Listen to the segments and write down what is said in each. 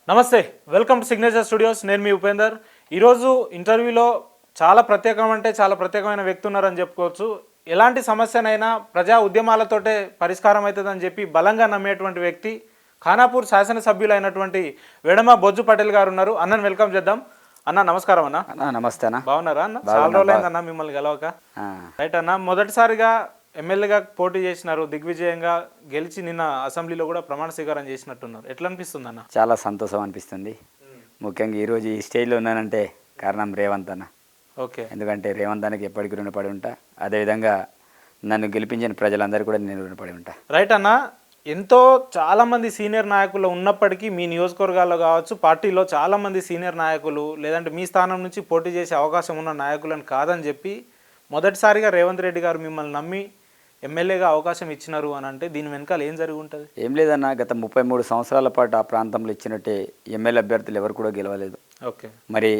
నమస్తే, welcome to signature studios. నేను మీ ఉపేందర్. ఈరోజు ఇంటర్వ్యూలో చాలా ప్రత్యేకమైన వ్యక్తి ఉన్నారని చెప్పుకోవచ్చు. ఎలాంటి సమస్యనైనా ప్రజా ఉద్యమాలతోటే పరిష్కారం అవుతుందని చెప్పి బలంగా నమ్మేటువంటి వ్యక్తి ఖానాపూర్ శాసనసభ్యులైనటువంటి వెడమ బొజ్జు పటేల్ గారు ఉన్నారు. అన్నను వెల్కమ్ చేద్దాం. అన్న నమస్కారం. అన్న నమస్తే అన్న. బాగున్నారా అన్న? చాలా రోజులైంది అన్న మిమ్మల్ని గెలవక. రైట్ అన్న, మొదటిసారిగా ఎమ్మెల్యేగా పోటీ చేసినారు, దిగ్విజయంగా గెలిచి నిన్న అసెంబ్లీలో కూడా ప్రమాణ స్వీకారం చేసినట్టున్నారు. ఎట్లా అనిపిస్తుంది అన్న? చాలా సంతోషం అనిపిస్తుంది. ముఖ్యంగా ఈరోజు ఈ స్టేజ్లో ఉన్నానంటే కారణం రేవంత్ అన్న. ఓకే, ఎందుకంటే రేవంత్ అన్నకి ఎప్పటికీ రుణపడి ఉంటా. అదేవిధంగా నన్ను గెలిపించిన ప్రజలందరూ కూడా నేను రుణపడి ఉంటా. రైట్ అన్న, ఎంతో చాలామంది సీనియర్ నాయకులు ఉన్నప్పటికీ మీ నియోజకవర్గాల్లో కావచ్చు, పార్టీలో చాలామంది సీనియర్ నాయకులు లేదంటే మీ స్థానం నుంచి పోటీ చేసే అవకాశం ఉన్న నాయకులను కాదని చెప్పి మొదటిసారిగా రేవంత్ రెడ్డి గారు మిమ్మల్ని నమ్మి ఎమ్మెల్యేగా అవకాశం ఇచ్చినారు అని అంటే దీని వెనకాల ఏం జరిగి ఉంటుంది? ఏం లేదన్న, గత 33 సంవత్సరాల పాటు ఆ ప్రాంతంలో ఇచ్చినట్టే ఎమ్మెల్యే అభ్యర్థులు ఎవరు కూడా గెలవలేదు. ఓకే, మరి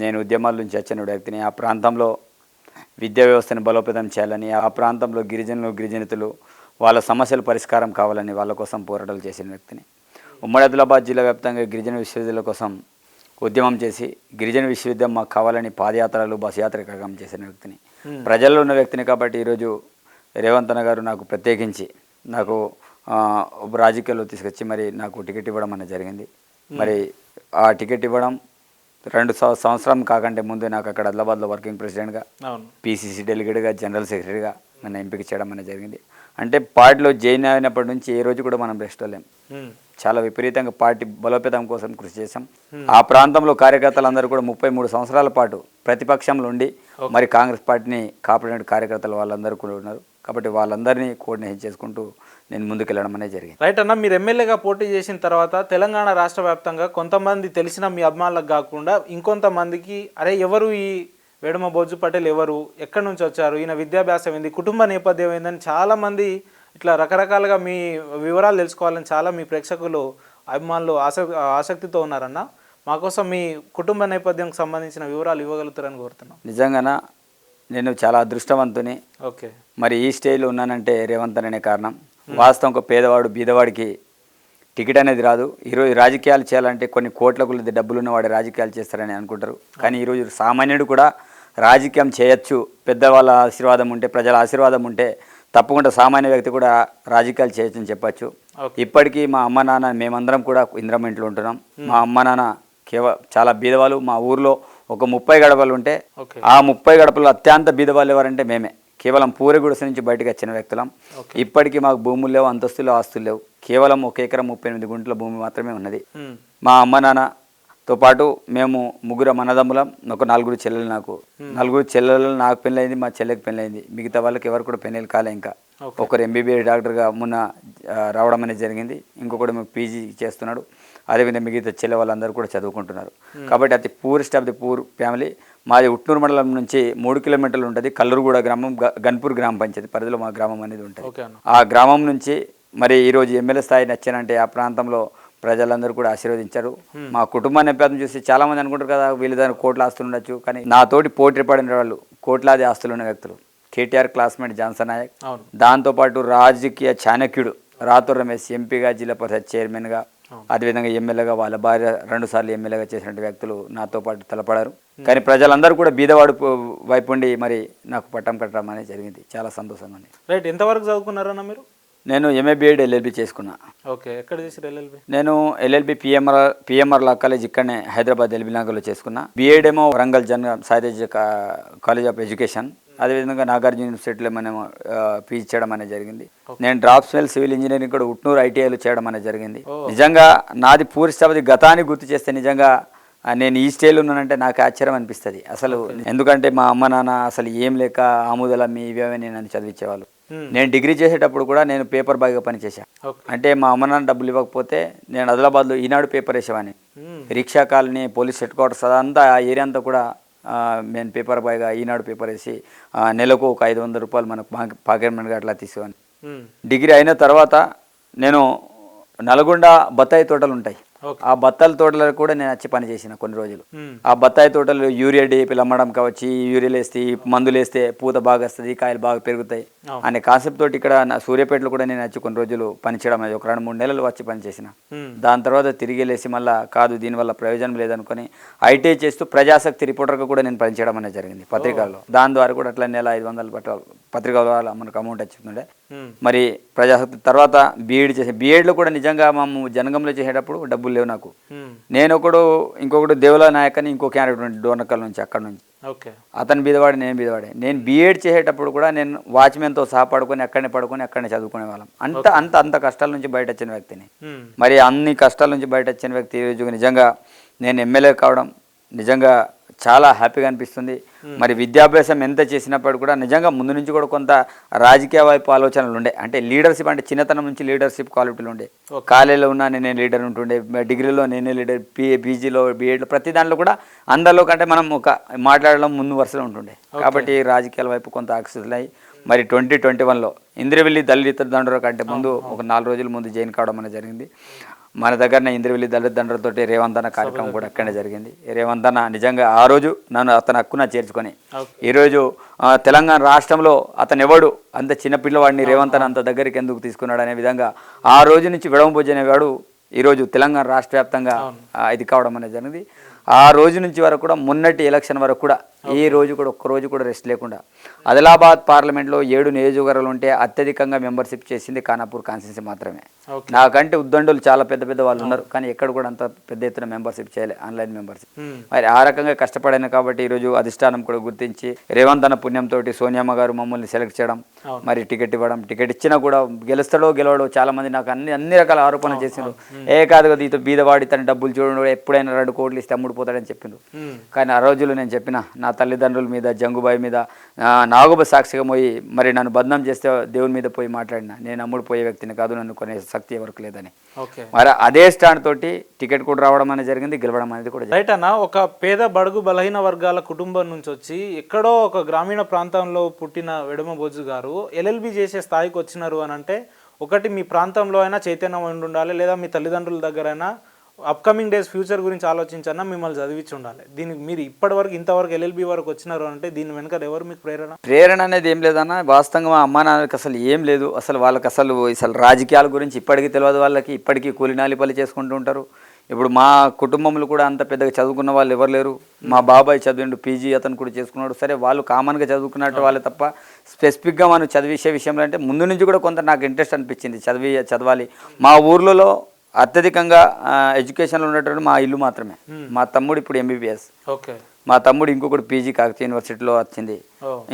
నేను ఉద్యమాల నుంచి వచ్చిన వ్యక్తిని. ఆ ప్రాంతంలో విద్యా వ్యవస్థను బలోపేతం చేయాలని, ఆ ప్రాంతంలో గిరిజనులు వాళ్ళ సమస్యలు పరిష్కారం కావాలని వాళ్ళ కోసం పోరాటాలు చేసిన వ్యక్తిని. ఉమ్మడి ఆదిలాబాద్ జిల్లా వ్యాప్తంగా గిరిజన విశ్వవిద్యాలయం కోసం ఉద్యమం చేసి గిరిజన విశ్వవిద్యాలయం మాకు కావాలని పాదయాత్రలు, బస్ యాత్ర కార్యక్రమం చేసిన వ్యక్తిని, ప్రజల్లో ఉన్న వ్యక్తిని. కాబట్టి ఈరోజు రేవంత్ అన్న గారు నాకు ప్రత్యేకించి నాకు రాజకీయాల్లో తీసుకొచ్చి మరి నాకు టికెట్ ఇవ్వడం అనేది జరిగింది. మరి ఆ టికెట్ ఇవ్వడం 2 సంవత్సరం కాకంటే ముందే నాకు అక్కడ ఆదిలాబాద్లో వర్కింగ్ ప్రెసిడెంట్గా, పీసీసీ డెలిగేట్గా, జనరల్ సెక్రటరీగా నన్ను ఎంపిక చేయడం అనేది జరిగింది. అంటే పార్టీలో జాయిన్ అయినప్పటి నుంచి ఏ రోజు కూడా మనం రెస్ట్ అవ్వలేం. చాలా విపరీతంగా పార్టీ బలోపేతం కోసం కృషి చేశాం. ఆ ప్రాంతంలో కార్యకర్తలందరూ కూడా 33 సంవత్సరాల పాటు ప్రతిపక్షంలో ఉండి మరి కాంగ్రెస్ పార్టీని కాపాడిన కార్యకర్తలు వాళ్ళందరూ కూడా ఉన్నారు. కాబట్టి వాళ్ళందరినీ కోఆర్డినేషన్ చేసుకుంటూ నేను ముందుకెళ్ళడం అనేది జరిగింది. రైట్ అన్న, మీరు ఎమ్మెల్యేగా పోటీ చేసిన తర్వాత తెలంగాణ రాష్ట్ర వ్యాప్తంగా కొంతమంది తెలిసిన మీ అభిమానులకు కాకుండా ఇంకొంతమందికి అరే ఎవరు ఈ వెడమ బొజ్జు పటేల్, ఎవరు, ఎక్కడి నుంచి వచ్చారు, ఈయన విద్యాభ్యాసం ఏంది, కుటుంబ నేపథ్యం ఏందని చాలామంది ఇట్లా రకరకాలుగా మీ వివరాలు తెలుసుకోవాలని చాలా మీ ప్రేక్షకులు, అభిమానులు ఆసక్తితో ఉన్నారన్న. మాకోసం మీ కుటుంబ నేపథ్యంకి సంబంధించిన వివరాలు ఇవ్వగలుగుతారని కోరుతున్నాం. నిజంగానా నేను చాలా అదృష్టవంతుని. ఓకే, మరి ఈ స్టేజ్లో ఉన్నానంటే రేవంత్ అనే కారణం. వాస్తవం ఒక పేదవాడు బీదవాడికి టికెట్ అనేది రాదు. ఈరోజు రాజకీయాలు చేయాలంటే కొన్ని కోట్ల కొద్ది డబ్బులు ఉన్నవాడు రాజకీయాలు చేస్తారని అనుకుంటారు. కానీ ఈరోజు సామాన్యుడు కూడా రాజకీయం చేయొచ్చు. పెద్దవాళ్ళ ఆశీర్వాదం ఉంటే, ప్రజల ఆశీర్వాదం ఉంటే తప్పకుండా సామాన్య వ్యక్తి కూడా రాజకీయాలు చేయొచ్చు అని చెప్పచ్చు. ఇప్పటికీ మా అమ్మ నాన్న మేమందరం కూడా ఇంద్రమ్మ ఇంట్లో ఉంటున్నాం. మా అమ్మ నాన్న చాలా బీదవాళ్ళు. మా ఊర్లో ఒక 30 గడపలు ఉంటే ఆ 30 గడపలు అత్యంత బీదవాళ్ళు ఎవరంటే మేమే. కేవలం పూరి గుడిసె నుంచి బయటకు వచ్చిన వ్యక్తులం. ఇప్పటికీ మాకు భూములు లేవు, అంతస్తులు, ఆస్తులు లేవు. కేవలం 1 ఎకరం 38 గుంటల భూమి మాత్రమే ఉన్నది. మా అమ్మ నాన్నతో పాటు మేము 3 అన్నదమ్ములం, ఒక 4 చెల్లెలు. నాకు 4 చెల్లెలు. నాకు పెళ్ళయింది, మా చెల్లెకి పెళ్ళయింది. మిగతా వాళ్ళకి ఎవరు కూడా పెళ్ళిళ్ళు కాలే. ఇంకా ఒకరు ఎంబీబీఎస్ డాక్టర్గా మొన్న రావడం అనేది జరిగింది. ఇంకొకటి పీజీ చేస్తున్నాడు. అదేవిధంగా మిగతా చెల్లె వాళ్ళందరూ కూడా చదువుకుంటున్నారు. కాబట్టి అతి poorest of the poor family. మాది ఉట్నూరు మండలం నుంచి 3 కిలోమీటర్లు ఉంటుంది. కల్లూరుగూడ గ్రామం, గన్పూర్ గ్రామ పంచాయతీ పరిధిలో మా గ్రామం అనేది ఉంటుంది. ఆ గ్రామం నుంచి మరి ఈరోజు ఎమ్మెల్యే స్థాయి నచ్చానంటే ఆ ప్రాంతంలో ప్రజలందరూ కూడా ఆశీర్వదించారు. మా కుటుంబ నేపథ్యం చూసి చాలామంది అనుకుంటారు కదా వీళ్ళ దగ్గర కోట్ల ఆస్తులు ఉండొచ్చు. కానీ నాతోటి పోటీ పడిన వాళ్ళు కోట్లాది ఆస్తులు ఉన్న వ్యక్తులు. కేటీఆర్ క్లాస్మేట్ జాన్సన్ నాయక్, దాంతోపాటు రాజకీయ చాణక్యుడు రాతూర్ రమేష్, ఎంపీగా, జిల్లా పరిషత్ చైర్మన్గా, అదేవిధంగా ఎమ్మెల్యేగా, వాళ్ళ భార్య 2 సార్లు ఎమ్మెల్యేగా చేసిన వ్యక్తులు నాతో పాటు తలపడారు. కానీ ప్రజలందరూ కూడా బీదవాడు వైపు ఉండి మరి నాకు పట్టం కట్టడం అనేది జరిగింది. చాలా సంతోషంగా ఉంది. రైట్, ఎంతవరకు చదువుకున్నారన్న మీరు? నేను ఎంఏ బీఎడ్ ఎల్ఎల్బి చేసుకున్నా. ఓకే, ఎక్కడ చేసారు ఎల్ఎల్బి? నేను ఎల్ఎల్బి పిఎంఆర్ లా కాలేజ్ ఇక్కడనే హైదరాబాద్ ఎల్బీ నగర్లో చేసుకున్నా. బీఎడ్ ఏమో Warangal Sai Tej college of education, అదేవిధంగా నాగార్జున యూనివర్సిటీలో మనం పీజీ చేయడం అనేది జరిగింది. నేను డ్రాప్స్మెన్ సివిల్ ఇంజనీరింగ్ కూడా ఉట్నూరు ఐటీఐలో చేయడం అనేది జరిగింది. నిజంగా నాది పూర్తి గతాన్ని గుర్తు చేస్తే నిజంగా నేను ఈ స్టేజ్లో ఉన్నానంటే నాకు ఆశ్చర్యం అనిపిస్తుంది అసలు. ఎందుకంటే మా అమ్మ నాన్న అసలు ఏం లేక ఆముదలమ్మి ఇవేమీ నన్ను చదివించేవాళ్ళు. నేను డిగ్రీ చేసేటప్పుడు కూడా నేను పేపర్ బాయ్గా పనిచేశాను. అంటే మా అమ్మ నాన్న డబ్బులు ఇవ్వకపోతే నేను ఆదిలాబాద్లో ఈనాడు పేపర్ వేసేవాడిని. Rickshaw colony, police headquarters, అదంతా ఆ ఏరియా అంతా కూడా నేను పేపర్ బాయ్గా ఈనాడు పేపర్ వేసి నెలకు ఒక 500 రూపాయలు మనకు పాకెట్ మనగా అట్లా తీసేవాడిని. డిగ్రీ అయిన తర్వాత నేను నల్గొండ బత్తాయి తోటలు ఉంటాయి, ఓకే. ఆ బత్తాల తోటలో కూడా నేను వచ్చి పని చేసిన కొన్ని రోజులు. ఆ బత్తాయి తోటలు యూరియా డీఏపీలు అమ్మడం కావచ్చు, ఈ యూరియాలు వేస్తే ఈ మందులు వేస్తే పూత బాగా వస్తుంది, కాయలు బాగా పెరుగుతాయి అనే కాన్సెప్ట్ తోటి ఇక్కడ నా సూర్యాపేటలో కూడా నేను వచ్చి కొన్ని రోజులు పనిచేయడం, ఒక 2-3 నెలలు వచ్చి పని చేసిన. దాని తర్వాత తిరిగి వెళ్ళేసి మళ్ళీ కాదు దీనివల్ల ప్రయోజనం లేదనుకొని ఐటీ చేస్తూ ప్రజాశక్తి రిపోర్టర్గా కూడా నేను పనిచేయడం అనేది జరిగింది పత్రికల్లో. దాని ద్వారా కూడా అట్లా నెల 500 పట్టాలి పత్రికల ద్వారా మనకు అమౌంట్ వచ్చిండే. మరి ప్రజాశక్తి తర్వాత బీఎడ్ చేసి బీఎడ్లో కూడా నిజంగా మేము జనగంలో చేసేటప్పుడు డబ్బులు లేవు నాకు. నేను ఇంకొకటి దేవుల నాయక్ అని ఇంకో క్యాండిడేట్ డోర్నకల్ నుంచి, అక్కడ నుంచి అతను బీదవాడి నేను బీదవాడే. నేను బీఎడ్ చేసేటప్పుడు కూడా నేను వాచ్మెన్తో సహా పడుకొని అక్కడనే చదువుకునే వాళ్ళం. అంత కష్టాల నుంచి బయట వచ్చిన వ్యక్తిని. మరి అన్ని కష్టాల నుంచి బయట వచ్చిన వ్యక్తి ఈరోజు నిజంగా నేను ఎమ్మెల్యే కావడం నిజంగా చాలా హ్యాపీగా అనిపిస్తుంది. మరి విద్యాభ్యాసం ఎంత చేసినప్పుడు కూడా నిజంగా ముందు నుంచి కూడా కొంత రాజకీయ వైపు ఆలోచనలు ఉండే, అంటే లీడర్షిప్, అంటే చిన్నతనం నుంచి లీడర్షిప్ క్వాలిటీలు ఉండే. కాలేజీలో ఉన్నా నేనే లీడర్ ఉంటుండే, డిగ్రీలో నేనే లీడర్, పీజీలో బీఎడ్లో ప్రతి దాంట్లో కూడా అందరిలో కంటే మనం ఒక మాట్లాడడం ముందు వరుసలో ఉంటుండే. కాబట్టి రాజకీయాల వైపు కొంత ఆకర్షితులై మరి 2021లో ఇంద్రవెల్లి దళిత దండోర కంటే ముందు ఒక 4 రోజుల ముందు జాయిన్ కావడం అనేది జరిగింది. మన దగ్గరనే ఇంద్రవెల్లి దళిత దండలతోటి రేవంత్ అన్న కార్యక్రమం కూడా అక్కడనే జరిగింది. రేవంత్ అన్న నిజంగా ఆ రోజు నన్ను అతను హక్కున చేర్చుకొని ఈరోజు తెలంగాణ రాష్ట్రంలో అతను ఎవడు అంత చిన్న పిల్లవాడిని రేవంత్ అన్న అంత దగ్గరికి ఎందుకు తీసుకున్నాడు అనే విధంగా ఆ రోజు నుంచి విడమభోజ అనేవాడు ఈరోజు తెలంగాణ రాష్ట్ర వ్యాప్తంగా ఇది కావడం అనేది జరిగింది. ఆ రోజు నుంచి వరకు కూడా మొన్నటి ఎలక్షన్ వరకు కూడా ఈ రోజు కూడా ఒక్కరోజు కూడా రెస్ట్ లేకుండా ఆదిలాబాద్ పార్లమెంట్లో 7 నియోజకవర్గాలు ఉంటే అత్యధికంగా మెంబర్షిప్ చేసింది ఖానాపూర్ కాన్స్టిట్యున్సీ మాత్రమే. నాకంటే ఉద్దండులు చాలా పెద్ద వాళ్ళు ఉన్నారు, కానీ ఎక్కడ కూడా అంత పెద్ద ఎత్తున మెంబర్షిప్ చేయలే, ఆన్లైన్ మెంబర్షిప్. మరి ఆ రకంగా కష్టపడాను కాబట్టి ఈరోజు అధిష్టానం కూడా గుర్తించి రేవంత్ అన్న పుణ్యంతో సోనియమ్మ గారు మమ్మల్ని సెలెక్ట్ చేయడం, మరి టికెట్ ఇవ్వడం. టికెట్ ఇచ్చినా కూడా గెలుస్తాడో గెలవడో చాలా మంది నాకు అన్ని రకాల ఆరోపణలు చేసిండ్రు. కాదు కదా ఇతను బీదవాడి తన డబ్బులు చూడండి, ఎప్పుడైనా 2 కోట్లు ఇస్తే అమ్ముడుపోతాడని చెప్పిండ్రు. కానీ ఆ రోజుల్లో నేను చెప్పిన నా తల్లిదండ్రుల మీద, జంగుబాయి మీద, నాగోబ సాక్షిగా పోయి మరి నన్ను బదనాం చేస్తే దేవుని మీద పోయి మాట్లాడినా, నేను అమ్ముడు పోయే వ్యక్తిని కాదు, నన్ను కొనే శక్తి ఎవరికి లేదని. మరి అదే స్టాండ్ తోటి టికెట్ కూడా రావడం అనేది జరిగింది, గెలవడం అనేది కూడా రైట్ అన్న. ఒక పేద బడుగు బలహీన వర్గాల కుటుంబం నుంచి వచ్చి ఎక్కడో ఒక గ్రామీణ ప్రాంతంలో పుట్టిన వెడమబోజు గారు ఎల్ఎల్బి చేసే స్థాయికి వచ్చినారు అని అంటే, ఒకటి మీ ప్రాంతంలో అయినా చైతన్యం ఉండాలి, లేదా మీ తల్లిదండ్రుల దగ్గర అయినా అప్కమింగ్ డేస్ ఫ్యూచర్ గురించి ఆలోచించన్నా మిమ్మల్ని చదివించి ఉండాలి. దీనికి మీరు ఇప్పటివరకు ఇంతవరకు ఎల్ఎల్బి వరకు వచ్చినారు అంటే దీని వెనక ఎవరు మీకు ప్రేరణ అనేది ఏం లేదన్న. వాస్తవంగా మా అమ్మ నాన్నకి అసలు ఏం లేదు, అసలు వాళ్ళకి అసలు రాజకీయాల గురించి ఇప్పటికీ తెలియదు. వాళ్ళకి ఇప్పటికీ కూలినాలి పని చేసుకుంటూ ఉంటారు. ఇప్పుడు మా కుటుంబంలో కూడా అంత పెద్దగా చదువుకున్న వాళ్ళు ఎవరు లేరు. మా బాబాయ్ చదివిండు, పీజీ అతను కూడా చేసుకున్నాడు. సరే వాళ్ళు కామన్గా చదువుకున్నట్టు వాళ్ళే తప్ప స్పెసిఫిక్గా మనం చదివించే విషయంలో అంటే ముందు నుంచి కూడా కొంత నాకు ఇంట్రెస్ట్ అనిపించింది, చదవాలి. మా ఊర్లలో అత్యధికంగా ఎడ్యుకేషన్లో ఉన్నటువంటి మా ఇల్లు మాత్రమే. మా తమ్ముడు ఇప్పుడు ఎంబీబీఎస్, మా తమ్ముడు ఇంకొకటి పీజీ కాకతీయ యూనివర్సిటీలో వచ్చింది,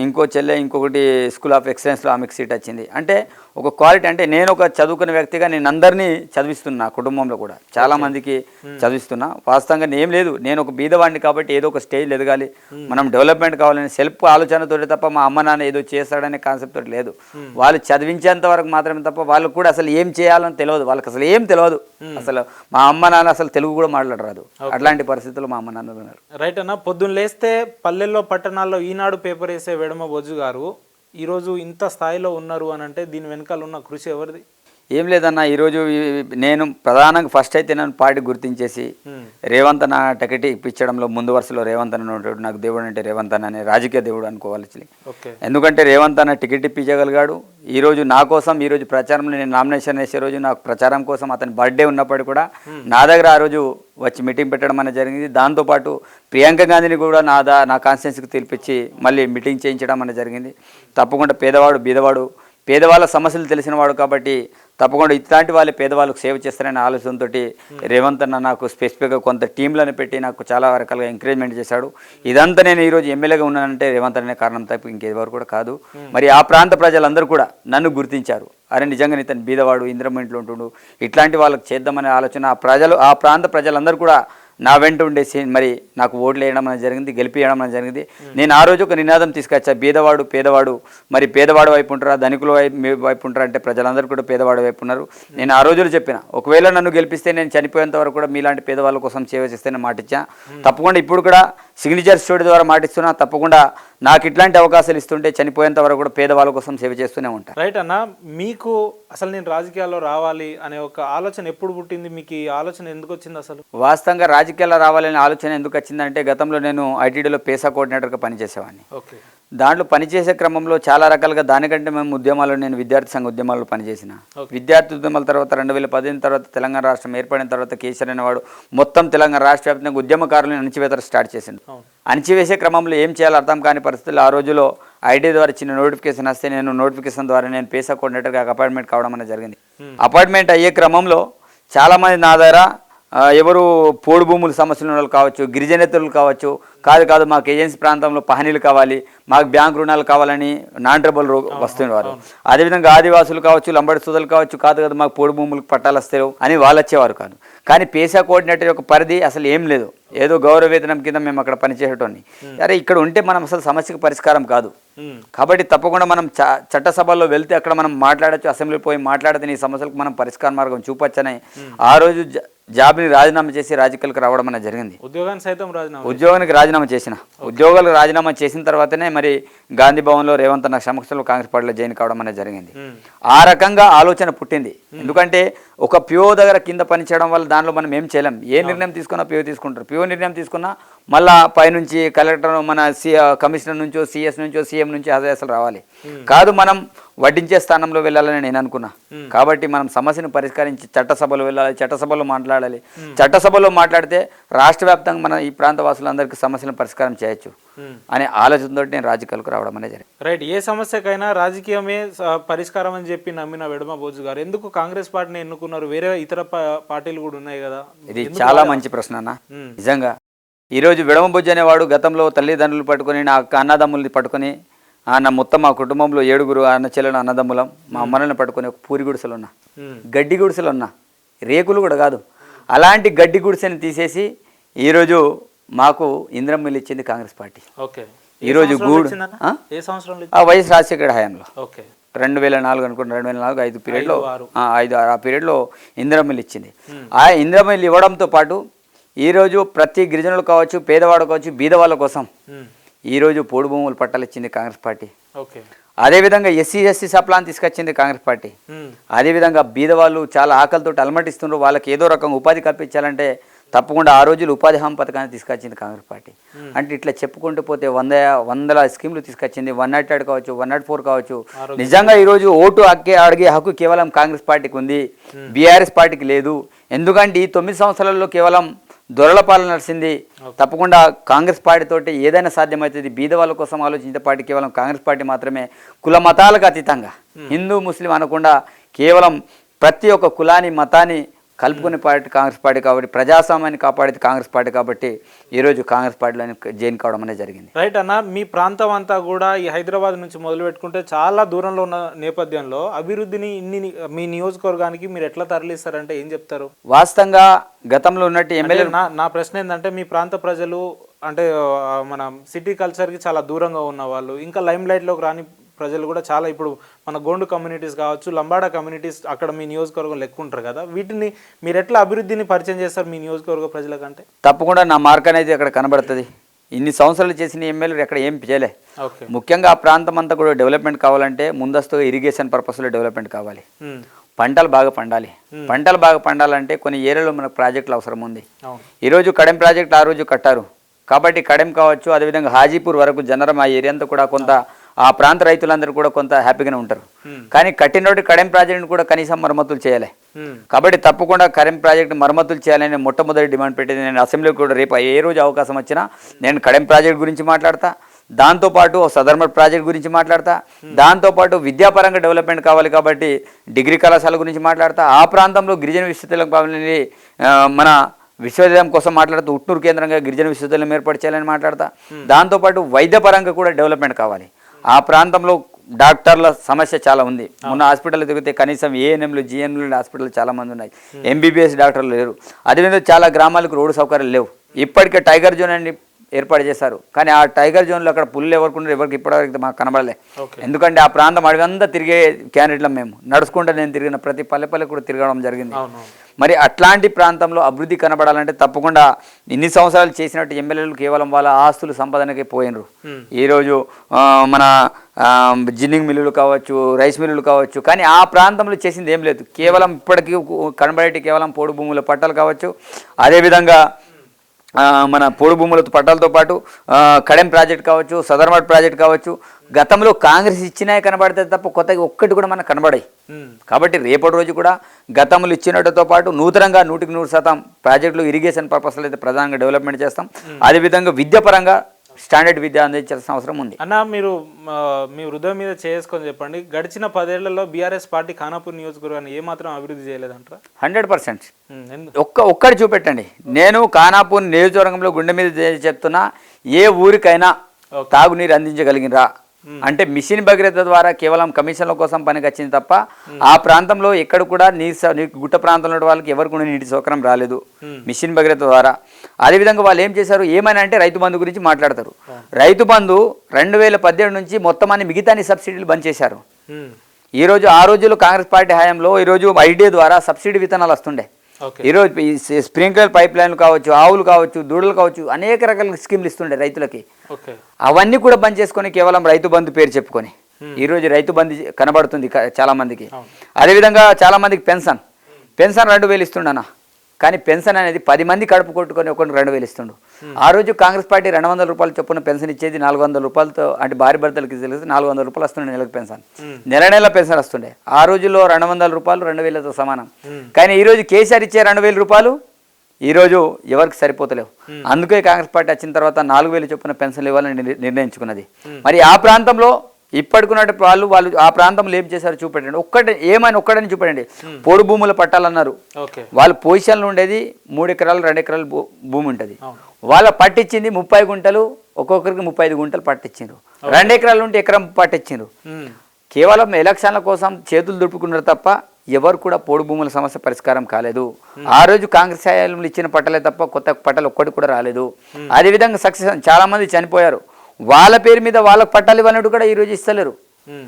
ఇంకో చెల్లె ఇంకొకటి స్కూల్ ఆఫ్ ఎక్సలెన్స్లో ఆమెకు సీట్ వచ్చింది. అంటే ఒక క్వాలిటీ, అంటే నేను ఒక చదువుకున్న వ్యక్తిగా నేను అందరినీ చదివిస్తున్నా, కుటుంబంలో కూడా చాలా మందికి చదివిస్తున్నా. వాస్తవంగా ఏం లేదు, నేను ఒక బీదవాడిని కాబట్టి ఏదో ఒక స్టేజ్ ఎదగాలి, మనం డెవలప్మెంట్ కావాలని సెల్ఫ్ ఆలోచనతో తప్ప మా అమ్మ నాన్న ఏదో చేస్తాడనే కాన్సెప్ట్ తోటి లేదు. వాళ్ళు చదివించేంత వరకు మాత్రమే తప్ప వాళ్ళకు కూడా అసలు ఏం చేయాలని తెలియదు, వాళ్ళకి అసలు ఏం తెలియదు. అసలు మా అమ్మ నాన్న అసలు తెలుగు కూడా మాట్లాడరాదు, అట్లాంటి పరిస్థితుల్లో మా అమ్మ నాన్న ఉన్నారు. రైట్ అన్న. పొద్దున్న లేస్తే పల్లెల్లో పట్టణాల్లో ఈనాడు పేపర్ వేసే వెడమబోజు గారు ఈరోజు ఇంత స్థాయిలో ఉన్నారు అని అంటే దీని వెనకాల ఉన్న కృషి ఎవరిది? ఏం లేదన్న, ఈరోజు నేను ప్రధానంగా ఫస్ట్ అయితే నన్ను పార్టీ గుర్తించేసి రేవంత్ అన్న టికెట్ ఇప్పించడంలో ముందు వరుసలో రేవంత్ అన్న ఉంటాడు. నాకు దేవుడు అంటే రేవంత్ అన్న అనే రాజకీయ దేవుడు అనుకోవాలి. ఎందుకంటే రేవంత్ అన్న టికెట్ ఇప్పించగలిగాడు. ఈరోజు నా కోసం ఈరోజు ప్రచారంలో నేను నామినేషన్ వేసే రోజు నాకు ప్రచారం కోసం అతని బర్త్డే ఉన్నప్పటికీ కూడా నా దగ్గర ఆ రోజు వచ్చి మీటింగ్ పెట్టడం అనేది జరిగింది. దాంతోపాటు ప్రియాంక గాంధీని కూడా నా కాన్స్టిట్యున్సీకి పిలిపించి మళ్ళీ మీటింగ్ చేయించడం అనేది జరిగింది. తప్పకుండా పేదవాడు బీదవాడు పేదవాళ్ళ సమస్యలు తెలిసిన వాడు కాబట్టి తప్పకుండా ఇట్లాంటి వాళ్ళే పేదవాళ్ళకు సేవ చేస్తారనే ఆలోచనతో రేవంత్ అన్న నాకు స్పెసిఫిక్గా కొంత టీంలను పెట్టి నాకు చాలా రకాలుగా ఎంకరేజ్మెంట్ చేశాడు. ఇదంతా నేను ఈరోజు ఎమ్మెల్యేగా ఉన్నానంటే రేవంత్ అనే కారణం తప్ప ఇంకెవరు కూడా కాదు. మరి ఆ ప్రాంత ప్రజలందరూ కూడా నన్ను గుర్తించారు. అరే నిజంగా ఇతను బీదవాడు, ఇంద్రమ్మ ఇంట్లో ఉంటుండు, ఇట్లాంటి వాళ్ళకి చేద్దామనే ఆలోచన ఆ ప్రాంత ప్రజలందరూ కూడా నా వెంట ఉండేసి మరి నాకు ఓట్లు వేయడం అనేది జరిగింది, గెలిపియడం అనేది జరిగింది. నేను ఆ రోజు ఒక నినాదం తీసుకొచ్చా, బీదవాడు పేదవాడు, మరి పేదవాడు వైపు ఉంటారా ధనికుల వైపు ఉంటారా అంటే ప్రజలందరూ కూడా పేదవాడు వైపు ఉన్నారు. నేను ఆ రోజులు చెప్పిన, ఒకవేళ నన్ను గెలిపిస్తే నేను చనిపోయేంత వరకు కూడా మీలాంటి పేదవాళ్ళ కోసం సేవ చేస్తేనే మాట ఇచ్చా. తప్పకుండా ఇప్పుడు కూడా సిగ్నేచర్ స్టోరీ ద్వారా మాటిస్తున్నా, తప్పకుండా నాకు ఇట్లాంటి అవకాశాలు ఇస్తుంటే చనిపోయేంత వరకు కూడా పేదవాళ్ళ కోసం సేవ చేస్తూనే ఉంటాను. రైట్ అన్న, మీకు అసలు నేను రాజకీయాల్లో రావాలి అనే ఒక ఆలోచన ఎప్పుడు పుట్టింది? మీకు ఈ ఆలోచన ఎందుకు వచ్చింది అసలు? వాస్తవంగా రాజకీయాల్లో రావాలనే ఆలోచన ఎందుకు వచ్చిందంటే, గతంలో నేను ఐటీడీలో పేసా కోఆర్డినేటర్గా పనిచేసేవాడిని. ఓకే. దాంట్లో పనిచేసే క్రమంలో చాలా రకాలుగా, దానికంటే మేము ఉద్యమాల్లో, నేను విద్యార్థి సంఘ ఉద్యమాల్లో పనిచేసిన. విద్యార్థి ఉద్యమాల తర్వాత 2015 తర్వాత తెలంగాణ రాష్ట్రం ఏర్పడిన తర్వాత కేసీఆర్ అనేవాడు మొత్తం తెలంగాణ రాష్ట్ర వ్యాప్తంగా ఉద్యమకారులను అణచివేత స్టార్ట్ చేసిండు. అణచివేసే క్రమంలో ఏం చేయాలో అర్థం కాని పరిస్థితుల్లో ఆ రోజులో ఐటీ ద్వారా చిన్న నోటిఫికేషన్ వస్తే నేను నోటిఫికేషన్ ద్వారా నేను పేసా కోఆర్డినేటర్గా అపాయింట్మెంట్ కావడం అనేది జరిగింది. అపాయింట్మెంట్ అయ్యే క్రమంలో చాలామంది నా దగ్గర ఎవరు పోడు భూముల సమస్యలు ఉన్న వాళ్ళు కావచ్చు, గిరిజనేతలు కావచ్చు, కాదు మాకు ఏజెన్సీ ప్రాంతంలో పహనీలు కావాలి, మాకు బ్యాంక్ రుణాలు కావాలని నాన్ ట్రబుల్ వస్తున్నారు. అదేవిధంగా ఆదివాసులు కావచ్చు, లంబడి సోదరులు కావచ్చు, కాదు మాకు పోడు భూములకు పట్టాలు వస్తారు అని వాళ్ళు వచ్చేవారు కాదు. కానీ పేసా కోఆర్డినేటర్ యొక్క పరిధి అసలు ఏం లేదు, ఏదో గౌరవ వేతనం కింద మేము అక్కడ పనిచేయటోని. అరే ఇక్కడ ఉంటే మనం అసలు సమస్యకు పరిష్కారం కాదు. కాబట్టి తప్పకుండా మనం చట్టసభల్లో వెళ్తే అక్కడ మనం మాట్లాడచ్చు, అసెంబ్లీ పోయి మాట్లాడితే ఈ సమస్యలకు మనం పరిష్కార మార్గం చూపొచ్చని ఆ రోజు జాబ్ని రాజీనామా చేసి రాజకీయాలకు రావడం అనేది జరిగింది. ఉద్యోగానికి రాజీనామా చేసిన. ఉద్యోగాలకు రాజీనామా చేసిన తర్వాతనే మరి గాంధీ భవన్లో రేవంత్ అన్న సమక్షంలో కాంగ్రెస్ పార్టీలో జాయిన్ కావడం అనేది జరిగింది. ఆ రకంగా ఆలోచన పుట్టింది. ఎందుకంటే ఒక పిఓ దగ్గర కింద పనిచేయడం వల్ల దానిలో మనం ఏం చేయలేం. ఏ నిర్ణయం తీసుకున్నా పిఓ తీసుకుంటారు. పిఓ నిర్ణయం తీసుకున్నా మళ్ళా పైనుంచి కలెక్టర్, మన కమిషనర్ నుంచో, సిఎస్ నుంచో, సీఎం నుంచి ఆదేశాలు రావాలి. కాదు మనం వడ్డించే స్థానంలో వెళ్ళాలని నేను అనుకున్నా. కాబట్టి మనం సమస్యను పరిష్కరించి చట్టసభలో వెళ్ళాలి, చట్టసభలో మాట్లాడాలి. చట్టసభలో మాట్లాడితే రాష్ట్ర వ్యాప్తంగా మన ఈ ప్రాంత వాసులందరికీ సమస్యలను పరిష్కారం చేయొచ్చు అనే ఆలోచనతో నేను రాజకీయాలకు రావడం అనేది జరిగింది. రైట్. ఏ సమస్యకైనా రాజకీయమే పరిష్కారం అని చెప్పి నమ్మిన వెడమ బోజు గారు ఎందుకు కాంగ్రెస్ పార్టీని ఎన్నుకున్నారు? వేరే ఇతర పార్టీలు కూడా ఉన్నాయి కదా. ఇది చాలా మంచి ప్రశ్న అన్న. నిజంగా ఈరోజు వెడమ బొజ్జు అనేవాడు గతంలో తల్లిదండ్రులు పట్టుకొని, నా అన్నదమ్ముల్ని పట్టుకొని, నా మొత్తం మా కుటుంబంలో 7 అన్న చెల్లెలు అన్నదమ్ములం, మా అమ్మలను పట్టుకొని ఒక పూరి గుడిసెలు ఉన్నా, గడ్డి గుడిసెలు ఉన్నా, రేకులు కూడా కాదు, అలాంటి గడ్డి గుడిసెని తీసేసి ఈరోజు మాకు ఇంద్రం మిల్లు ఇచ్చింది కాంగ్రెస్ పార్టీ. ఈరోజు గూడు వైఎస్ రాజశేఖర హయాంలో 2004 అనుకుంటా, 2004 5 పీరియడ్లో ఆ పీరియడ్లో ఇందిరా మిల్లు ఇచ్చింది. ఆ ఇందిరా మిల్లు ఇవ్వడంతో పాటు ఈరోజు ప్రతి గిరిజనులు కావచ్చు, పేదవాడు కావచ్చు, బీదవాళ్ళ కోసం ఈరోజు పోడు భూములు పట్టాలు ఇచ్చింది కాంగ్రెస్ పార్టీ. అదేవిధంగా ఎస్సీ సప్లాన్ తీసుకొచ్చింది కాంగ్రెస్ పార్టీ. అదేవిధంగా బీదవాళ్ళు చాలా ఆకలితో అలమటిస్తున్నారు, వాళ్ళకి ఏదో రకంగా ఉపాధి కల్పించాలంటే తప్పకుండా ఆ రోజులు ఉపాధి హామీ పథకాన్ని తీసుకొచ్చింది కాంగ్రెస్ పార్టీ. అంటే ఇట్లా చెప్పుకుంటూ పోతే వందల స్కీములు తీసుకొచ్చింది. 108 కావచ్చు, 104 కావచ్చు. నిజంగా ఈరోజు ఓటు అడిగే హక్కు కేవలం కాంగ్రెస్ పార్టీకి ఉంది, బీఆర్ఎస్ పార్టీకి లేదు. ఎందుకంటే ఈ 9 సంవత్సరాల్లో కేవలం దొరల పాలన నడిచింది. తప్పకుండా కాంగ్రెస్ పార్టీ తోటి ఏదైనా సాధ్యమవుతుంది. బీదవాళ్ళ కోసం ఆలోచించే పార్టీ కేవలం కాంగ్రెస్ పార్టీ మాత్రమే. కుల మతాలకు అతీతంగా హిందూ ముస్లిం అనకుండా కేవలం ప్రతి ఒక్క కులాన్ని మతాన్ని కలుపుకునే పార్టీ కాంగ్రెస్ పార్టీ. కాబట్టి ప్రజాస్వామ్యాన్ని కాపాడేది కాంగ్రెస్ పార్టీ. కాబట్టి ఈరోజు కాంగ్రెస్ పార్టీలో జాయిన్ కావడం అనేది జరిగింది. రైట్ అన్న, మీ ప్రాంతం అంతా కూడా ఈ హైదరాబాద్ నుంచి మొదలు పెట్టుకుంటే చాలా దూరంలో ఉన్న నేపథ్యంలో అభివృద్ధిని మీ నియోజకవర్గానికి మీరు ఎట్లా తరలిస్తారంటే ఏం చెప్తారు? వాస్తవంగా గతంలో ఉన్నట్టు ఎమ్మెల్యే నా ప్రశ్న ఏంటంటే, మీ ప్రాంత ప్రజలు అంటే మన సిటీ కల్చర్కి చాలా దూరంగా ఉన్న వాళ్ళు, ఇంకా లైమ్ లైట్లోకి రాని ప్రజలు కూడా చాలా, ఇప్పుడు మన గోండు కమ్యూనిటీస్ కావచ్చు, లంబాడా కమ్యూనిటీస్ అక్కడ మీ నియోజకవర్గం లెక్కుంటారు కదా, వీటిని మీరు ఎట్లా అభివృద్ధిని పరిచయం చేస్తారు మీ నియోజకవర్గ ప్రజలకంటే? తప్పకుండా నా మార్క్ అనేది అక్కడ కనబడుతుంది. ఇన్ని సంవత్సరాలు చేసిన ఎమ్మెల్యేలు ఎక్కడ ఏం చేయలే. ముఖ్యంగా ఆ ప్రాంతం అంతా కూడా డెవలప్మెంట్ కావాలంటే ముందస్తుగా ఇరిగేషన్ పర్పస్లో డెవలప్మెంట్ కావాలి. పంటలు బాగా పండాలి. పంటలు బాగా పండాలంటే కొన్ని ఏరియాలో మనకు ప్రాజెక్టులు అవసరం ఉంది. ఈరోజు కడెం ప్రాజెక్ట్ ఆ రోజు కట్టారు. కాబట్టి కడెం కావచ్చు, అదేవిధంగా హాజీపూర్ వరకు జనరం ఆ ఏరియా అంతా కూడా కొంత ఆ ప్రాంత రైతులందరూ కూడా కొంత హ్యాపీగానే ఉంటారు. కానీ కట్టినోటి కడెం ప్రాజెక్టును కూడా కనీసం మరమ్మతులు చేయాలి. కాబట్టి తప్పకుండా కడెం ప్రాజెక్టు మరమ్మతులు చేయాలని మొట్టమొదటి డిమాండ్ పెట్టేది. నేను అసెంబ్లీకి కూడా రేపు ఏ రోజు అవకాశం వచ్చినా నేను కడెం ప్రాజెక్ట్ గురించి మాట్లాడతా, దాంతోపాటు సదర్మట్ ప్రాజెక్ట్ గురించి మాట్లాడతా, దాంతోపాటు విద్యాపరంగా డెవలప్మెంట్ కావాలి కాబట్టి డిగ్రీ కళాశాల గురించి మాట్లాడతా, ఆ ప్రాంతంలో గిరిజన విశ్వవిద్యాలయం మన విశ్వవిద్యాలయం కోసం మాట్లాడుతూ ఉట్నూరు కేంద్రంగా గిరిజన విశ్వవిద్యాలయం ఏర్పాటు చేయాలని మాట్లాడతా, దాంతోపాటు వైద్యపరంగా కూడా డెవలప్మెంట్ కావాలి. ఆ ప్రాంతంలో డాక్టర్ల సమస్య చాలా ఉంది. మొన్న హాస్పిటల్ తిరిగితే కనీసం ఏఎన్ఎంలు జిఎన్ఎంలు హాస్పిటల్ చాలా మంది ఉన్నాయి, ఎంబీబీఎస్ డాక్టర్లు లేరు. అదేవిధంగా చాలా గ్రామాలకు రోడ్డు సౌకర్యాలు లేవు. ఇప్పటికే టైగర్ జోన్ అని ఏర్పాటు చేశారు, కానీ ఆ టైగర్ జోన్లో అక్కడ పుల్లు ఎవరికి ఇప్పటివరకు మాకు కనబడలే. ఎందుకంటే ఆ ప్రాంతం అడగంతా తిరిగే క్యాండిడేట్లం మేము. నడుచుకుంటే నేను తిరిగిన ప్రతి పల్లె కూడా తిరగడం జరిగింది. మరి అట్లాంటి ప్రాంతంలో అభివృద్ధి కనబడాలంటే తప్పకుండా ఇన్ని సంవత్సరాలు చేసినట్టు ఎమ్మెల్యేలు కేవలం వాళ్ళ ఆస్తులు సంపాదనకే పోయినరు. ఈరోజు మన జిన్నింగ్ మిల్లులు కావచ్చు, రైస్ మిల్లులు కావచ్చు, కానీ ఆ ప్రాంతంలో చేసింది ఏం లేదు. కేవలం ఇప్పటికీ కనబడేటి కేవలం పోడు భూముల పట్టాలు కావచ్చు, అదేవిధంగా మన పోడు భూములతో పట్టాలతో పాటు కడెం ప్రాజెక్ట్ కావచ్చు, సదర్మట్ ప్రాజెక్ట్ కావచ్చు, గతంలో కాంగ్రెస్ ఇచ్చినాయి కనబడితే తప్ప కొత్తగా ఒక్కటి కూడా మనకు కనబడాయి. కాబట్టి రేపటి రోజు కూడా గతంలో ఇచ్చినట్టుతో పాటు నూతనంగా 100% ప్రాజెక్టులు ఇరిగేషన్ పర్పస్లో అయితే ప్రధానంగా డెవలప్మెంట్ చేస్తాం. అదేవిధంగా విద్యాపరంగా స్టాండర్డ్ విద్య అందించాల్సిన అవసరం ఉంది. అన్న, మీరు మీ హృదయం మీద చేసుకొని చెప్పండి, గడిచిన 10 ఏళ్లలో బీఆర్ఎస్ పార్టీ ఖానాపూర్ నియోజకవర్గాన్ని ఏమాత్రం అభివృద్ధి చేయలేదంటారా? 100%. ఒక్కటి చూపెట్టండి. నేను ఖానాపూర్ నియోజకవర్గంలో గుండె మీద చెప్తున్నా, ఏ ఊరికైనా తాగునీరు అందించగలిగినరా అంటే మిషన్ భగీరథ ద్వారా కేవలం కమిషన్ల కోసం పనికి వచ్చింది తప్ప ఆ ప్రాంతంలో ఎక్కడ కూడా గుట్ట ప్రాంతంలో ఉన్న వాళ్ళకి ఎవరు కూడా నీటి సౌకర్యం రాలేదు మిషన్ భగీరథ ద్వారా. అదేవిధంగా వాళ్ళు ఏం చేశారు, ఏమైనా అంటే రైతు బంధు గురించి మాట్లాడతారు. రైతు బంధు 2017 నుంచి మొత్తం అన్ని మిగతాని సబ్సిడీలు బంద్ చేశారు. ఈరోజు ఆ రోజుల్లో కాంగ్రెస్ పార్టీ హయాంలో ఈరోజు ఐడియా ద్వారా సబ్సిడీ విత్తనాలు వస్తుండే. ఈరోజు ఈ స్ప్రింక్లర్ పైప్ లైన్లు కావచ్చు, ఆవులు కావచ్చు, దూడలు కావచ్చు, అనేక రకాల స్కీమ్లు ఇస్తుండే రైతులకి. అవన్నీ కూడా బంద్ చేసుకొని కేవలం రైతు బంధు పేరు చెప్పుకొని ఈరోజు రైతు బంధు కనబడుతుంది చాలా మందికి. అదేవిధంగా చాలా మందికి పెన్షన్ 2000 ఇస్తుండనా, కానీ పెన్షన్ అనేది 10 మంది కడుపు కొట్టుకొని ఒకరికి 2000 ఇస్తుండు. ఆ రోజు కాంగ్రెస్ పార్టీ 200 రూపాయలు చొప్పున పెన్షన్ ఇచ్చేది. 400 రూపాయలతో అంటే భార్య భర్తలకి తెలిసి 400 రూపాయలు వస్తుండే నెలకు పెన్షన్, నెల పెన్షన్ వస్తుండే. ఆ రోజుల్లో 200 రూపాయలు 2000తో సమానం. కానీ ఈరోజు కేసీఆర్ ఇచ్చే 2000 రూపాయలు ఈరోజు ఎవరికి సరిపోతలేవు. అందుకే కాంగ్రెస్ పార్టీ వచ్చిన తర్వాత 4000 చొప్పున పెన్షన్లు ఇవ్వాలని నిర్ణయించుకున్నది. మరి ఆ ప్రాంతంలో ఇప్పటికున్నట్టు వాళ్ళు ఆ ప్రాంతంలో ఏం చేశారు చూపెట్టండి. ఒక్కడని చూపెట్టండి. పోడు భూముల పట్టాలన్నారు. వాళ్ళ పొజిషన్లో ఉండేది 3 ఎకరాలు 2 ఎకరాలు భూమి ఉంటుంది. వాళ్ళ పట్టించింది 30 గుంటలు, ఒక్కొక్కరికి 35 గుంటలు పట్టించారు. 2 ఎకరాలు ఉంటే ఎకరం పట్టించారు. కేవలం ఎలక్షన్ల కోసం చేతులు దుడుపుకున్నారు తప్ప ఎవరు కూడా పోడు భూముల సమస్య పరిష్కారం కాలేదు. ఆ రోజు కాంగ్రెస్ హయాంలో ఇచ్చిన పట్టలే తప్ప కొత్త పట్టాలు ఒక్కటి కూడా రాలేదు. అదేవిధంగా సక్సెస్ చాలా మంది చనిపోయారు. వాళ్ళ పేరు మీద వాళ్ళకు పట్టాలు ఇవ్వాలన్నట్టు కూడా ఈరోజు ఇస్తలేరు.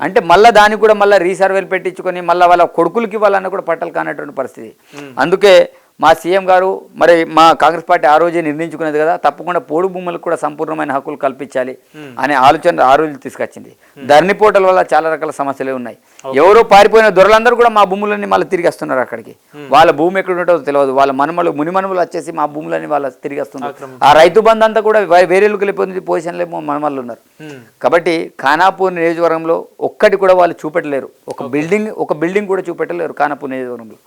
అంటే మళ్ళీ దానికి కూడా మళ్ళీ రీసర్వేలు పెట్టించుకొని మళ్ళీ వాళ్ళ కొడుకులకి ఇవ్వాలన్న కూడా పట్టాలు కానటువంటి పరిస్థితి. అందుకే మా సీఎం గారు మరి మా కాంగ్రెస్ పార్టీ ఆ రోజే నిర్ణయించుకున్నది కదా, తప్పకుండా పోడు భూములకు కూడా సంపూర్ణమైన హక్కులు కల్పించాలి అనే ఆలోచన ఆ రోజు తీసుకొచ్చింది. ధరణి పోర్టల్ వల్ల చాలా రకాల సమస్యలు ఉన్నాయి. ఎవరో పారిపోయిన దొరలందరూ కూడా మా భూములన్నీ మళ్ళీ తిరిగి వస్తున్నారు అక్కడికి. వాళ్ళ భూమి ఎక్కడ ఉంటుందో తెలియదు. వాళ్ళ మునిమనుమలు వచ్చేసి మా భూములన్నీ వాళ్ళ తిరిగి వస్తున్నారు. ఆ రైతు బంధు అంతా కూడా వేరేళ్ళకి వెళ్ళిపోయింది, పొజిషన్లో మనమల్లు ఉన్నారు. కాబట్టి ఖానాపూర్ నియోజకవర్గంలో ఒక్కటి కూడా వాళ్ళు చూపెట్టలేరు. ఒక బిల్డింగ్ కూడా చూపెట్టలేరు ఖానాపూర్ నియోజకవర్గంలో.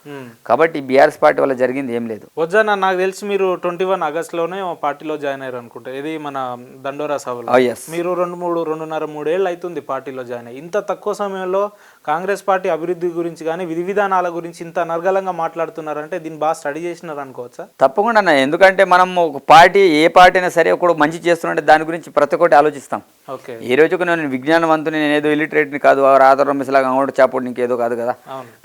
కాబట్టి బీఆర్ఎస్ పార్టీ వల్ల జరిగింది ఏం లేదు. వజ్జన, నాకు తెలిసి మీరు 21 ఆగస్టులోనే పార్టీలో జాయిన్ అయ్యారు అనుకుంటా. ఇది మన దండోరా సభలో. మీరు 2.5-3 ఏళ్ళు అవుతుంది పార్టీలో జాయిన్ అయ్యి. ఇంత తక్కువ సమయంలో కాంగ్రెస్ పార్టీ అభివృద్ధి గురించి కానీ విధి విధానాల గురించి ఇంత అనర్గళంగా మాట్లాడుతున్నారంటే దీన్ని బాగా స్టడీ చేసినారు అనుకోవచ్చా? తప్పకుండా అన్న. ఎందుకంటే మనం ఒక పార్టీ ఏ పార్టీ అయినా సరే ఒకడు మంచి చేస్తున్నట్టే దాని గురించి ప్రతి ఒక్కటి ఆలోచిస్తాం. ఈ రోజుకు నేను విజ్ఞానవంతుని, నేను ఏదో ఇలిటరేట్ని కాదు, ఆధారం మిసలాగా అంగోడు చాపుడు ఇంకేదో కాదు కదా.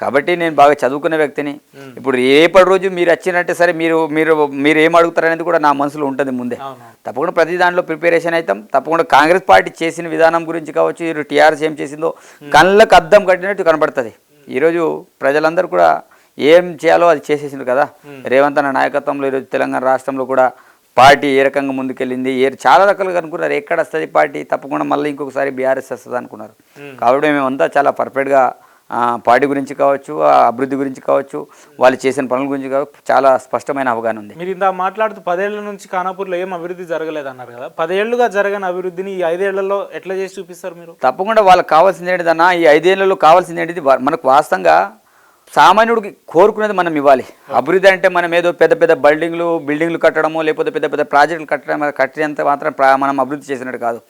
కాబట్టి నేను బాగా చదువుకున్న వ్యక్తిని. ఇప్పుడు రేపటి రోజు మీరు వచ్చినట్టే సరే మీరు మీరు మీరు ఏం అడుగుతారనేది కూడా నా మనసులో ఉంటుంది ముందే. తప్పకుండా ప్రతి దాంట్లో ప్రిపరేషన్ అవుతాం. తప్పకుండా కాంగ్రెస్ పార్టీ చేసిన విధానం గురించి కావచ్చు, ఈరోజు టీఆర్ఎస్ ఏం చేసిందో కళ్ళకు అద్దం కట్టినట్టు కనబడుతుంది. ఈరోజు ప్రజలందరూ కూడా ఏం చేయాలో అది చేసేసింది కదా. రేవంత్ అన్న నాయకత్వంలో ఈరోజు తెలంగాణ రాష్ట్రంలో కూడా పార్టీ ఏ రకంగా ముందుకెళ్ళింది, చాలా రకాలుగా అనుకున్నారు. ఎక్కడ వస్తుంది పార్టీ, తప్పకుండా మళ్ళీ ఇంకొకసారి బీఆర్ఎస్ వస్తుంది అనుకున్నారు. కాబట్టి మేమంతా చాలా పర్ఫెక్ట్గా పార్టీ గురించి కావచ్చు, అభివృద్ధి గురించి కావచ్చు, వాళ్ళు చేసిన పనుల గురించి కావచ్చు చాలా స్పష్టమైన అవగాహన ఉంది. మీరు ఇంత మాట్లాడుతూ 10 ఏళ్ల నుంచి ఖానాపూర్లో ఏం అభివృద్ధి జరగలేదు అన్నారు కదా. 10 ఏళ్లుగా జరగని అభివృద్ధిని ఈ 5 ఏళ్లలో ఎట్లా చేసి చూపిస్తారు మీరు? తప్పకుండా వాళ్ళకి కావాల్సింది ఏంటిదన్నా, ఈ 5 ఏళ్లలో కావాల్సింది ఏంటిది, మనకు వాస్తవంగా సామాన్యుడికి కోరుకునేది మనం ఇవ్వాలి. అభివృద్ధి అంటే మనం ఏదో పెద్ద పెద్ద బిల్డింగ్లు కట్టడమో లేకపోతే పెద్ద పెద్ద ప్రాజెక్టులు కట్టినంత మాత్రం మనం అభివృద్ధి చేసినట్టు కాదు.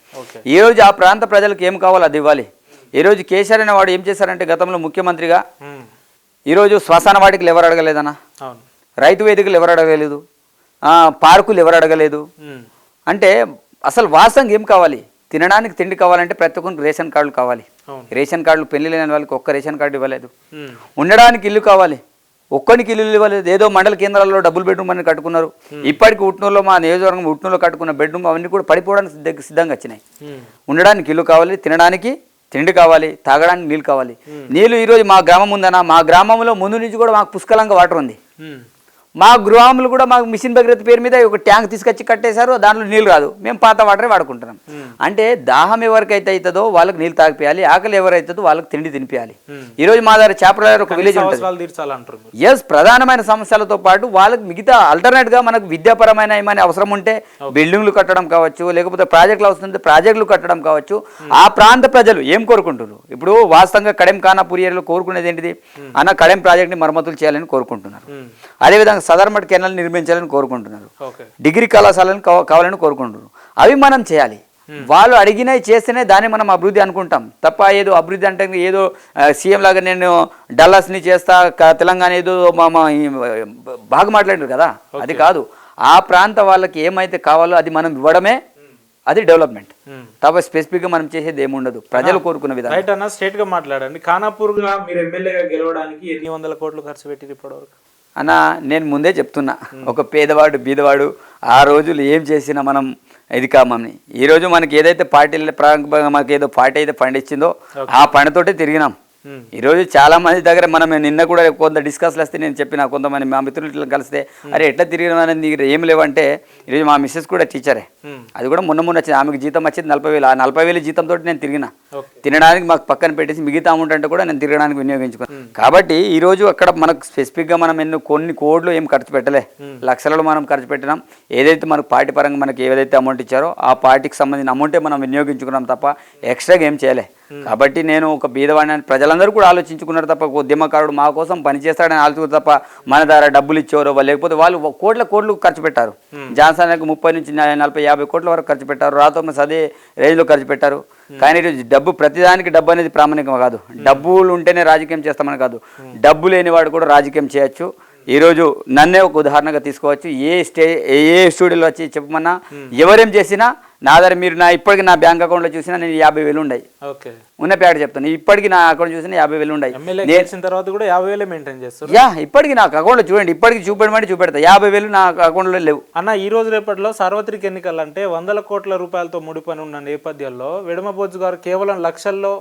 ఈ రోజు ఆ ప్రాంత ప్రజలకు ఏం కావాలో అది ఇవ్వాలి. ఈరోజు కేసీఆర్ అనే వాడు ఏం చేశారంటే గతంలో ముఖ్యమంత్రిగా ఈరోజు శ్మశాన వాటికలు ఎవరు అడగలేదన్నా, రైతు వేదికలు ఎవరు అడగలేదు, పార్కులు ఎవరు అడగలేదు. అంటే అసలు వాస్తవంగా ఏం కావాలి, తినడానికి తిండి కావాలంటే ప్రతి ఒక్కరికి రేషన్ కార్డులు కావాలి. రేషన్ కార్డులు పెళ్లి లేని వాళ్ళకి ఒక్క రేషన్ కార్డు ఇవ్వలేదు. ఉండడానికి ఇల్లు కావాలి, ఒక్కరికి ఇల్లు ఇవ్వలేదు. ఏదో మండల కేంద్రాల్లో డబుల్ బెడ్రూమ్ అని కట్టుకున్నారు. ఇప్పటికి ఉట్నూరులో మా నియోజకవర్గం ఉట్నూరులో కట్టుకున్న బెడ్రూమ్ అవన్నీ కూడా పడిపోవడానికి సిద్ధంగా వచ్చినాయి. ఉండడానికి ఇల్లు కావాలి, తినడానికి తిండి కావాలి, తాగడానికి నీళ్ళు కావాలి. నీళ్ళు ఈరోజు మా గ్రామం ఉందన్నా, మా గ్రామంలో ముందు నుంచి కూడా మాకు పుష్కలంగా వాటర్ ఉంది. మా గృహంలో కూడా మాకు మిషన్ భగీరథ పేరు మీద ఒక ట్యాంక్ తీసుకొచ్చి కట్టేశారు, దాంట్లో నీళ్ళు రాదు, మేము పాత వాటరే వాడుకుంటున్నాం. అంటే దాహం ఎవరికైతే అవుతుందో వాళ్ళకి నీళ్ళు తాగిపోయాలి, ఆకలి ఎవరైతుందో వాళ్ళకి తిండి తినిపించాలి. ఈరోజు మా దగ్గర చేపల ఒక విలేజ్ ఉంటుంది. ఎస్, ప్రధానమైన సమస్యలతో పాటు వాళ్ళకి మిగతా ఆల్టర్నేట్గా మనకు విద్యాపరమైన ఏమైనా అవసరం ఉంటే బిల్డింగ్లు కట్టడం కావచ్చు, లేకపోతే ప్రాజెక్టులు అవసరం ఉంటే ప్రాజెక్టులు కట్టడం కావచ్చు. ఆ ప్రాంత ప్రజలు ఏం కోరుకుంటున్నారు? ఇప్పుడు వాస్తవంగా కడెం ఖానాపూర్ ఏరియాలో కోరుకునేది ఏంటిది అన్న, కడెం ప్రాజెక్ట్ని మరమ్మతులు చేయాలని కోరుకుంటున్నారు. అదేవిధంగా సదర్మట్ కెనాల్ నిర్మించాలని కోరుకుంటున్నారు, డిగ్రీ కళాశాలను కావాలని కోరుకుంటున్నారు. అవి మనం చేయాలి. వాళ్ళు అడిగినవి చేస్తేనే దాన్ని మనం అభివృద్ధి అనుకుంటాం తప్ప, ఏదో అభివృద్ధి అంటే ఏదో సీఎం లాగా నేను డల్లాస్ని చేస్తా, తెలంగాణ ఏదో బాగా మాట్లాడారు కదా, అది కాదు. ఆ ప్రాంత వాళ్ళకి ఏమైతే కావాలో అది మనం ఇవ్వడమే అది డెవలప్మెంట్ తప్ప స్పెసిఫిక్గా మనం చేసేది ఏముండదు. ప్రజలు కోరుకున్న విధానం. రైట్ అన్న, స్ట్రేట్గా మాట్లాడండి. ఖానాపూర్గా మీరు ఎమ్మెల్యేగా గెలవడానికి ఎన్ని వందల కోట్లు ఖర్చు పెట్టింది ఇప్పటివరకు? అన్న, నేను ముందే చెప్తున్నా, ఒక పేదవాడు బీదవాడు ఆ రోజులు ఏం చేసినా మనం ఇది కామని. ఈరోజు మనకి ఏదైతే పార్టీల మనకి ఏదో పార్టీ అయితే ఫండ్ ఇచ్చిందో ఆ ఫండ్తోటే తిరిగినాం. ఈరోజు చాలా మంది దగ్గర మనం నిన్న కూడా కొంత డిస్కస్లు వస్తే నేను చెప్పిన, కొంతమంది మా మిత్రులు కలిస్తే అరే ఎట్లా తిరిగిన అనేది ఏం లేవంటే, ఈరోజు మా మిస్సెస్ కూడా టీచరే, అది కూడా మొన్న వచ్చింది, ఆమెకు జీతం వచ్చింది 40,000. ఆ 40,000 జీతంతో నేను తిరిగిన, తినడానికి మాకు పక్కన పెట్టేసి మిగతా అమౌంట్ అంటే కూడా నేను తిరగడానికి వినియోగించుకున్నాను. కాబట్టి ఈరోజు అక్కడ మనకు స్పెసిఫిక్గా మనం కొన్ని కోట్లు ఏం ఖర్చు పెట్టలే, లక్షలలో మనం ఖర్చు పెట్టినాం. ఏదైతే మనకు పార్టీ పరంగా మనకి ఏదైతే అమౌంట్ ఇచ్చారో ఆ పార్టీకి సంబంధించిన అమౌంటే మనం వినియోగించుకున్నాం తప్ప ఎక్స్ట్రాగా ఏం చేయలే. కాబట్టి నేను ఒక బీదవాడిని, ప్రజలందరూ కూడా ఆలోచించుకున్నారు తప్ప, ఉద్యమకారుడు మా కోసం పనిచేస్తాడని ఆలోచించారు తప్ప మన ద్వారా డబ్బులు ఇచ్చేవారు లేకపోతే వాళ్ళు కోట్లు ఖర్చు పెట్టారు. జాన్సన్కి 30 నుంచి 40, 50 కోట్ల వరకు ఖర్చు పెట్టారు. రాథోమస్ అదే రేంజ్లో ఖర్చు పెట్టారు. కానీ డబ్బు, ప్రతిదానికి డబ్బు అనేది ప్రామాణికం కాదు. డబ్బులు ఉంటేనే రాజకీయం చేస్తామని కాదు, డబ్బు లేనివాడు కూడా రాజకీయం చేయొచ్చు. ఈరోజు నన్నే ఒక ఉదాహరణగా తీసుకోవచ్చు. ఏ స్టూడియోలో వచ్చి చెప్పమన్నా, ఎవరేం చేసినా నా దగ్గర మీరు ఇప్పటికి నా బ్యాంక్ అకౌంట్లో చూసినా నేను 50,000 ఉన్నాయి. ఉన్న ప్యాడ్ చెప్తాను, ఇప్పటికి నా అకౌంట్ చూసినా 50,000 ఉన్నాయి. తర్వాత కూడా 50,000 మెయింటైన్ చేస్తారు. ఇప్పటికి నాకు అకౌంట్లో చూడండి, ఇప్పటికి చూపెట్టమంటే చూపెడతా, 50,000 నా అకౌంట్లో లేవు. అన్న, ఈ రోజు రేపట్లో సార్వత్రిక ఎన్నికలు అంటే 100 కోట్ల రూపాయలతో ముడిపని ఉన్న నేపథ్యంలో వెడమబోజు గారు కేవలం లక్షల్లో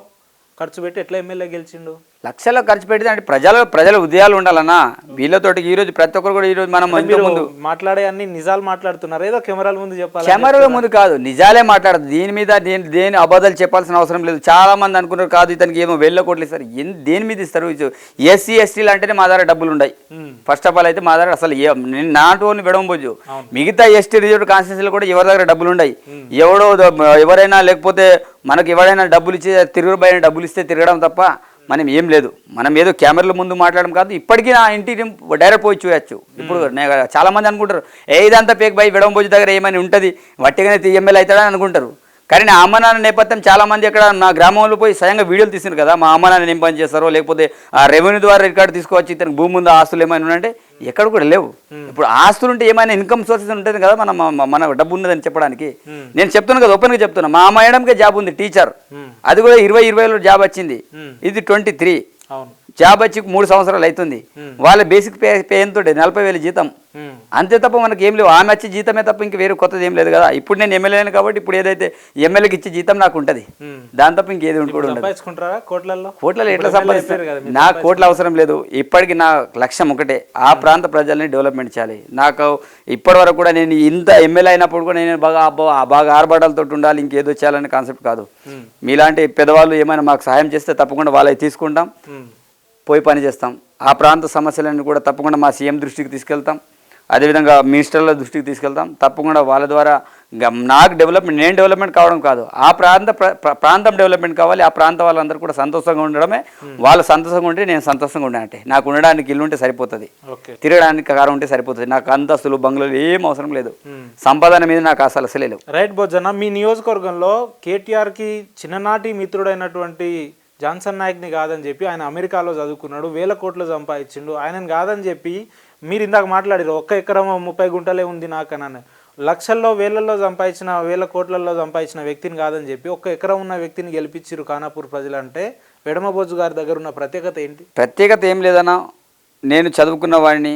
ఖర్చు పెట్టి ఎట్లా ఎమ్మెల్యే గెలిచిండు? లక్షల్లో ఖర్చు పెడితే అంటే ప్రజల ఉదయాలు ఉండాలన్నా. వీళ్ళతోటి ఈరోజు ప్రతి ఒక్కరు కూడా ఈరోజు మనం ముందు మాట్లాడే అన్ని నిజాలు మాట్లాడుతున్నారు, ఏదో కెమెరాల ముందు చెప్పాలి. కెమెరాల ముందు కాదు, నిజాలే మాట్లాడదు. దీని మీద దేని అబద్ధాలు చెప్పాల్సిన అవసరం లేదు. చాలా మంది అనుకున్నారు కాదు ఇతనికి ఏమో 1,000 కోట్లు ఇస్తారు. దేని మీద ఇస్తారు? ఎస్సీ ఎస్టీలు అంటేనే మా దగ్గర డబ్బులు ఉన్నాయి. ఫస్ట్ ఆఫ్ ఆల్ అయితే మా దగ్గర అసలు నాట్ ఓన్లీ విడవబోజు, మిగతా ఎస్టీ రిజర్వ్డ్ కాన్స్టిట్యూన్సీలో కూడా ఎవరి దగ్గర డబ్బులు ఉన్నాయి. ఎవరైనా లేకపోతే మనకు ఎవరైనా డబ్బులు ఇచ్చి తిరుగుబడిన డబ్బులు ఇస్తే తిరగడం తప్ప మనం ఏం లేదు. మనం ఏదో కెమెరాల ముందు మాట్లాడడం కాదు. ఇప్పటికీ నా ఇంటిని డైరెక్ట్ పోయి చూయొచ్చు. ఇప్పుడు చాలా మంది అనుకుంటారు ఇదంతా పేక్ బై విడవబోజు దగ్గర ఏమైనా ఉంటుంది, వట్టిగానే ఎమ్మెల్యే అవుతాడని అనుకుంటారు. కానీ నా అమ్మ నాన్న నేపథ్యం చాలా మంది అక్కడ నా గ్రామంలో పోయి స్వయంగా వీడియోలు తీసినారు కదా, మా అమ్మ నాన్న ఏం పని చేస్తారో, లేకపోతే ఆ రెవెన్యూ ద్వారా రికార్డు తీసుకొచ్చి ఇతనికి భూమి ముందు ఆస్తులు ఏమైనా ఉన్నాయంటే ఎక్కడ కూడా లేవు. ఇప్పుడు ఆస్తులు ఉంటే ఏమైనా ఇన్కమ్ సోర్సెస్ ఉంటుంది కదా, మన డబ్బు ఉన్నదని చెప్పడానికి. నేను చెప్తున్నాను కదా, ఓపెన్గా చెప్తున్నా, మా మేడంకే జాబ్ ఉంది, టీచర్. అది కూడా 2020లో జాబ్ వచ్చింది. ఇది 23 జాబ్ వచ్చి 3 సంవత్సరాలు అవుతుంది. వాళ్ళ బేసిక్ పే ఎంతో 40,000 జీతం, అంతే తప్ప మనకి ఏం లేవు. ఆమె వచ్చి జీతమే తప్ప ఇంక వేరే కొత్తది ఏం లేదు కదా. ఇప్పుడు నేను ఎమ్మెల్యేను కాబట్టి ఇప్పుడు ఏదైతే ఎమ్మెల్యేకి ఇచ్చే జీతం నాకు ఉంటుంది, దాని తప్ప ఇంకేది కూడా ఉండదు. కోట్లలో ఎట్లా సంపాదిస్తారు? నా కోట్ల అవసరం లేదు. ఇప్పటికి నా లక్ష్యం ఒకటే, ఆ ప్రాంత ప్రజల్ని డెవలప్మెంట్ చేయాలి. నాకు ఇప్పటి వరకు కూడా నేను ఇంత ఎమ్మెల్యే అయినప్పుడు కూడా నేను బాగా ఆర్భాటాలతో ఉండాలి, ఇంకేదో చేయాలనే కాన్సెప్ట్ కాదు. మీలాంటి పెద్దవాళ్ళు ఏమైనా మాకు సహాయం చేస్తే తప్పకుండా వాళ్ళవి తీసుకుంటాం, పోయి పని చేస్తాం. ఆ ప్రాంత సమస్యలన్నీ కూడా తప్పకుండా మా సీఎం దృష్టికి తీసుకెళ్తాం, అదేవిధంగా మినిస్టర్ల దృష్టికి తీసుకెళ్తాం. తప్పకుండా వాళ్ళ ద్వారా నాకు నేను డెవలప్మెంట్ కావడం కాదు, ఆ ప్రాంతం డెవలప్మెంట్ కావాలి. ఆ ప్రాంత వాళ్ళందరూ కూడా సంతోషంగా ఉండడమే. వాళ్ళు సంతోషంగా ఉంటే నేను సంతోషంగా ఉండే. నాకు ఉండడానికి ఇల్లు ఉంటే సరిపోతుంది, తిరగడానికి కారు ఉంటే సరిపోతుంది. నాకు అంతస్తులు బంగ్లాలు ఏం అవసరం లేదు. సంపాదన మీద నాకు అసలే లేవు. రైట్ భోజన, మీ నియోజకవర్గంలో కేటీఆర్కి చిన్ననాటి మిత్రుడైనటువంటి జాన్సన్ నాయక్ని కాదని చెప్పి, ఆయన అమెరికాలో చదువుకున్నాడు, 1,000 కోట్లు సంపాదించిండు, ఆయనను కాదని చెప్పి మీరు ఇందాక మాట్లాడారు 1 ఎకరం 30 గుంటలే ఉంది నాకనని. లక్షల్లో వేలల్లో సంపాదించిన 1,000 కోట్లలో సంపాదించిన వ్యక్తిని కాదని చెప్పి 1 ఎకరం ఉన్న వ్యక్తిని గెలిపించారు ఖానాపూర్ ప్రజలు. అంటే వెడమబోజు గారి దగ్గర ఉన్న ప్రత్యేకత ఏంటి? ప్రత్యేకత ఏం లేదన్నా, నేను చదువుకున్న వాడిని,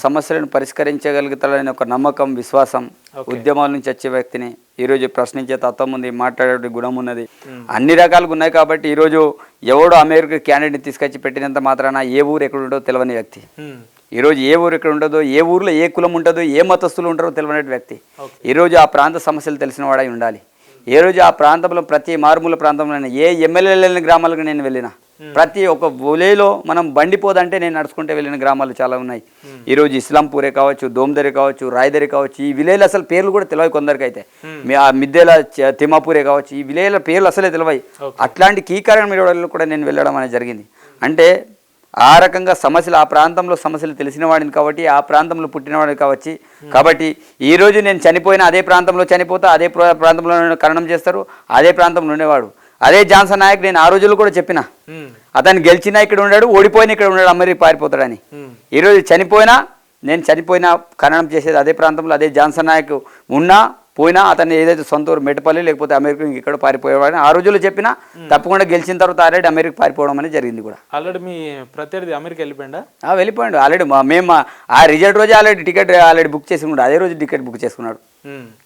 సమస్యలను పరిష్కరించగలుగుతాడని ఒక నమ్మకం, విశ్వాసం, ఉద్యమాల నుంచి వచ్చే వ్యక్తిని. ఈరోజు ప్రశ్నించే తత్వం ఉంది, మాట్లాడే గుణం ఉన్నది, అన్ని రకాలుగా ఉన్నాయి. కాబట్టి ఈరోజు ఎవడో అమెరికా క్యాండిడేట్ని తీసుకొచ్చి పెట్టినంత మాత్రాన ఏ ఊరు ఎక్కడ ఉండదో తెలియని వ్యక్తి. ఈరోజు ఏ ఊరు ఎక్కడ ఉండదో, ఏ ఊర్లో ఏ కులం ఉంటుందో, ఏ మతస్థులు ఉంటారో తెలియని వ్యక్తి. ఈరోజు ఆ ప్రాంత సమస్యలు తెలిసిన వాడై ఉండాలి. ఏ రోజు ఆ ప్రాంతంలో ప్రతి మారుమూల ప్రాంతంలో ఏ ఎమ్మెల్యేల గ్రామాలకు నేను వెళ్ళినా, ప్రతి ఒక్క విలేలో మనం బండిపోదంటే నేను నడుచుకుంటే వెళ్ళిన గ్రామాలు చాలా ఉన్నాయి. ఈరోజు ఇస్లాంపూరే కావచ్చు, దోమదరి కావచ్చు, రాయదరి కావచ్చు, ఈ విలేలు అసలు పేర్లు కూడా తెలియవు కొందరికి. అయితే ఆ మిద్దెల తిమ్మాపూరే కావచ్చు, ఈ విలేల పేర్లు అసలే తెలియవు. అట్లాంటి కీకారణం కూడా నేను వెళ్ళడం అనేది జరిగింది. అంటే ఆ రకంగా సమస్యలు, ఆ ప్రాంతంలో సమస్యలు తెలిసిన వాడిని కాబట్టి, ఆ ప్రాంతంలో పుట్టినవాడిని కావచ్చు. కాబట్టి ఈరోజు నేను చనిపోయినా అదే ప్రాంతంలో చనిపోతా, అదే ప్రాంతంలో ఖననం చేస్తారు, అదే ప్రాంతంలో ఉండేవాడు. అదే జాన్సన్ నాయక్ నేను ఆ రోజుల్లో కూడా చెప్పిన, అతను గెలిచినా ఇక్కడ ఉన్నాడు, ఓడిపోయినా ఇక్కడ ఉన్నాడు, అమెరికా పారిపోతాడని. ఈరోజు నేను చనిపోయినా ఖననం చేసేది అదే ప్రాంతంలో, అదే జాన్సన్ నాయక్ ఉన్నా పోయినా అతన్ని ఏదైతే సొంత ఊరు మెట్టపల్లి లేకపోతే అమెరికా ఇక్కడ పారిపోయేవాడిని ఆ రోజుల్లో చెప్పినా, తప్పకుండా గెలిచిన తర్వాత ఆల్రెడీ అమెరికా పారిపోవడం అనేది జరిగింది కూడా. ఆల్రెడీ మీ ప్రత్యర్థి అమెరికా వెళ్ళిపోయిందా? వెళ్ళిపోయాడు ఆల్రెడీ. మేము ఆ రిజల్ట్ రోజు టికెట్ బుక్ చేసుకున్నాడు, అదే రోజు టికెట్ బుక్ చేసుకున్నాడు,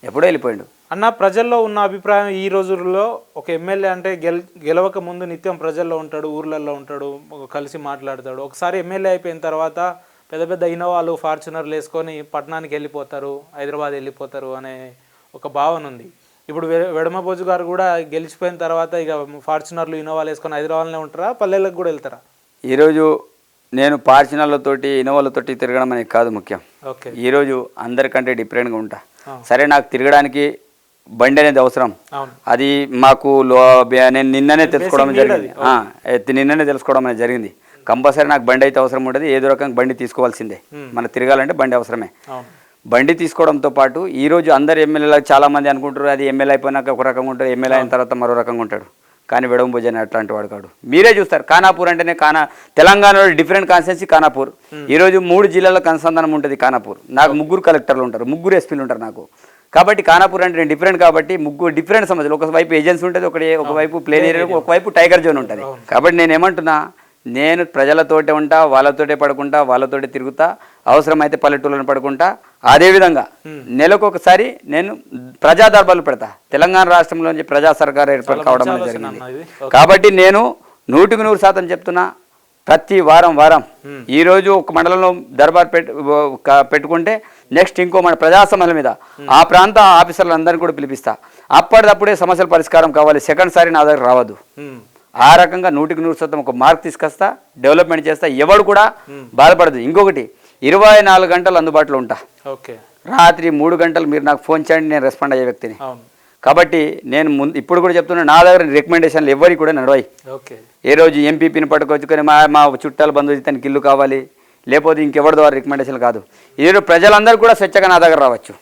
ఎప్పుడో వెళ్ళిపోయాడు. అన్న, ప్రజల్లో ఉన్న అభిప్రాయం ఈ రోజుల్లో ఒక ఎమ్మెల్యే అంటే గెలవక ముందు నిత్యం ప్రజల్లో ఉంటాడు, ఊర్లలో ఉంటాడు, కలిసి మాట్లాడతాడు. ఒకసారి ఎమ్మెల్యే అయిపోయిన తర్వాత పెద్ద పెద్ద ఇన్నోవాలు, ఫార్చునర్లు వేసుకొని పట్టణానికి వెళ్ళిపోతారు, హైదరాబాద్ వెళ్ళిపోతారు అనే ఒక భావన ఉంది. ఇప్పుడు వెడమబోజు గారు కూడా గెలిచిపోయిన తర్వాత ఇక ఫార్చునర్లు, ఇన్నోవాలు వేసుకొని హైదరాబాద్లోనే ఉంటారా, పల్లెలకు కూడా వెళ్తారా? ఈరోజు నేను ఫార్చునర్లతోటి, ఇన్నోవాలతోటి తిరగడం అనేది కాదు ముఖ్యం. ఈరోజు అందరికంటే డిఫరెంట్గా ఉంటా. సరే, నాకు తిరగడానికి బండి అనేది అవసరం, అది మాకు నేను నిన్ననే తెలుసుకోవడం జరిగింది. కంపల్సరీ నాకు బండి అయితే అవసరం ఉంటుంది, ఏదో రకంగా బండి తీసుకోవాల్సిందే. మన తిరగాలంటే బండి అవసరమే. బండి తీసుకోవడంతో పాటు ఈరోజు అందరు ఎమ్మెల్యేలు చాలామంది అనుకుంటారు అది ఎమ్మెల్యే అయిపోయినాక ఒక రకంగా ఉంటారు, ఎమ్మెల్యే అయిన తర్వాత మరో రకంగా ఉంటాడు. కానీ వెడమబోజు అని అట్లాంటి వాడు కాడు. మీరే చూస్తారు, ఖానాపూర్ అంటేనే తెలంగాణలో డిఫరెంట్ కాన్స్టిట్యున్సీ ఖానాపూర్. ఈరోజు 3 జిల్లాలకు అనుసంధానం ఉంటుంది ఖానాపూర్. నాకు 3 కలెక్టర్లు ఉంటారు, 3 ఎస్పీలు ఉంటారు నాకు. కాబట్టి ఖానాపూర్ అంటే డిఫరెంట్. కాబట్టి 3 డిఫరెంట్ సమస్యలు, ఒకవైపు ఏజెన్సీ ఉంటుంది, ఒకవైపు ప్లేన్ ఏరియా, ఒకవైపు టైగర్ జోన్ ఉంటుంది. కాబట్టి నేను ఏమంటున్నా, నేను ప్రజలతోటే ఉంటా, వాళ్ళతోటే పడుకుంటా, వాళ్ళతోటే తిరుగుతా, అవసరమైతే పల్లెటూళ్ళని పడుకుంటా. అదేవిధంగా నెలకు ఒకసారి నేను ప్రజా దర్బార్లు పెడతా. తెలంగాణ రాష్ట్రంలోంచి ప్రజా సర్కార్ ఏర్పాటు కావడం జరిగింది. కాబట్టి నేను 100% చెప్తున్నా, ప్రతి వారం ఈరోజు ఒక మండలంలో దర్బార్ పెట్టుకుంటే నెక్స్ట్ ఇంకో మన ప్రజా సమస్యల మీద ఆ ప్రాంత ఆఫీసర్లందరినీ కూడా పిలిపిస్తా. అప్పటిదప్పుడే సమస్యల పరిష్కారం కావాలి, సెకండ్ సారి నా దగ్గర రావద్దు. ఆ రకంగా 100% ఒక మార్క్ తీసుకొస్తా, డెవలప్మెంట్ చేస్తా, ఎవడు కూడా బాధపడదు. ఇంకొకటి, 24 గంటలు అందుబాటులో ఉంటా. రాత్రి 3 గంటలు మీరు నాకు ఫోన్ చేయండి, నేను రెస్పాండ్ అయ్యే వ్యక్తిని. కాబట్టి నేను ఇప్పుడు కూడా చెప్తున్నా, నా దగ్గర రికమెండేషన్లు ఎవరికి కూడా నడవాయి. ఏ రోజు ఎంపీపీని పట్టుకొచ్చుకొని మా చుట్టాల బంధువులు తనకి ఇల్లు కావాలి, లేకపోతే ఇంకెవరి ద్వారా రికమెండేషన్లు కాదు. ఈరోజు ప్రజలందరూ కూడా స్వచ్ఛగా నా దగ్గర రావచ్చు.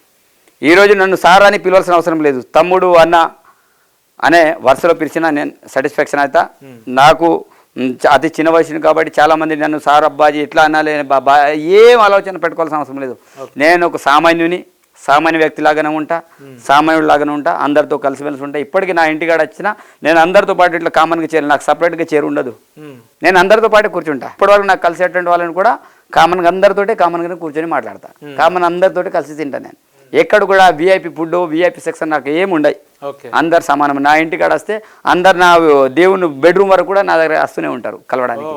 ఈరోజు నన్ను సార్ అని పిలవాల్సిన అవసరం లేదు, తమ్ముడు, అన్న అనే వరుసలో పిలిచినా నేను సాటిస్ఫాక్షన్ అవుతా. నాకు అతి చిన్న వయసుని కాబట్టి చాలామంది నన్ను సార్, అబ్బాజీ ఇట్లా అనాలి, ఏం ఆలోచన పెట్టుకోవాల్సిన అవసరం లేదు. నేను ఒక సామాన్య వ్యక్తిలాగానే ఉంటా, సామాన్యుడిలాగానే ఉంటా, అందరితో కలిసిమెలిసి ఉంటా. ఇప్పటికీ నా ఇంటికాడ వచ్చినా నేను అందరితో పాటు ఇట్లా కామన్గా చేరు, నాకు సపరేట్గా చేరు ఉండదు. నేను అందరితో పాటు కూర్చుంటా. ఇప్పటివరకు నాకు కలిసేటువంటి వాళ్ళని కూడా కామన్గా అందరిగానే కూర్చొని మాట్లాడతా, అందరితోటి కలిసి తింటా. నేను ఎక్కడ కూడా విఐపి ఫుడ్, విఐపి సెక్షన్ నాకు ఏమి ఉండయి. అందరు సమానం. నా ఇంటికాడ వస్తే అందరు నా దేవుని బెడ్రూమ్ వరకు కూడా నా దగ్గర వస్తూనే ఉంటారు కలవడానికి.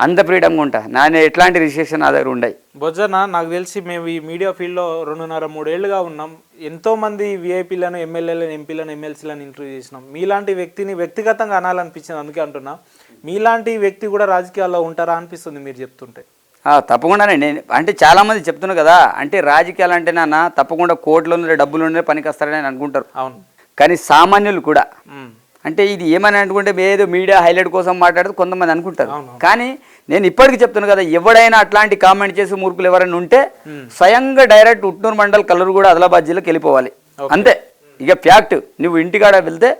అంత ఫ్రీడమ్గా ఉంటా. నేను ఎట్లాంటి రిస్ట్రిక్షన్ నా దగ్గర ఉండయి. బొజ్జన్న, నాకు తెలిసి మేము ఈ మీడియా ఫీల్డ్లో 2.5-3 ఏళ్ళుగా ఉన్నాం. ఎంతోమంది విఐపీలను, ఎమ్మెల్యేలను, ఎంపీలను, ఎమ్మెల్సీలను ఇంటర్వ్యూ చేసినాం. మీలాంటి వ్యక్తిని వ్యక్తిగతంగా అనాలనిపించింది, అందుకే అంటున్నా. మీలాంటి వ్యక్తి కూడా రాజకీయాల్లో ఉంటారా అనిపిస్తుంది మీరు చెప్తుంటే. తప్పకుండానే. నేను అంటే చాలామంది చెప్తున్నారు కదా, అంటే రాజకీయాలు అంటే నాన్న తప్పకుండా కోట్ల డబ్బులు పనికి వస్తారని అనుకుంటారు. అవును. కానీ సామాన్యులు కూడా అంటే ఇది ఏమని అనుకుంటే ఏదో మీడియా హైలైట్ కోసం మాట్లాడుతూ కొంతమంది అనుకుంటారు. కానీ నేను ఇప్పటికీ చెప్తున్నాను కదా, ఎవడైనా అట్లాంటి కామెంట్ చేసి మూర్ఖులు ఎవరైనా ఉంటే స్వయంగా డైరెక్ట్ ఉట్నూరు మండల్ కల్లూరుగూడ, ఆదిలాబాద్ జిల్లాకి వెళ్ళిపోవాలి. అంతే, ఇక ఫ్యాక్ట్. నువ్వు ఇంటికాడ వెళ్తే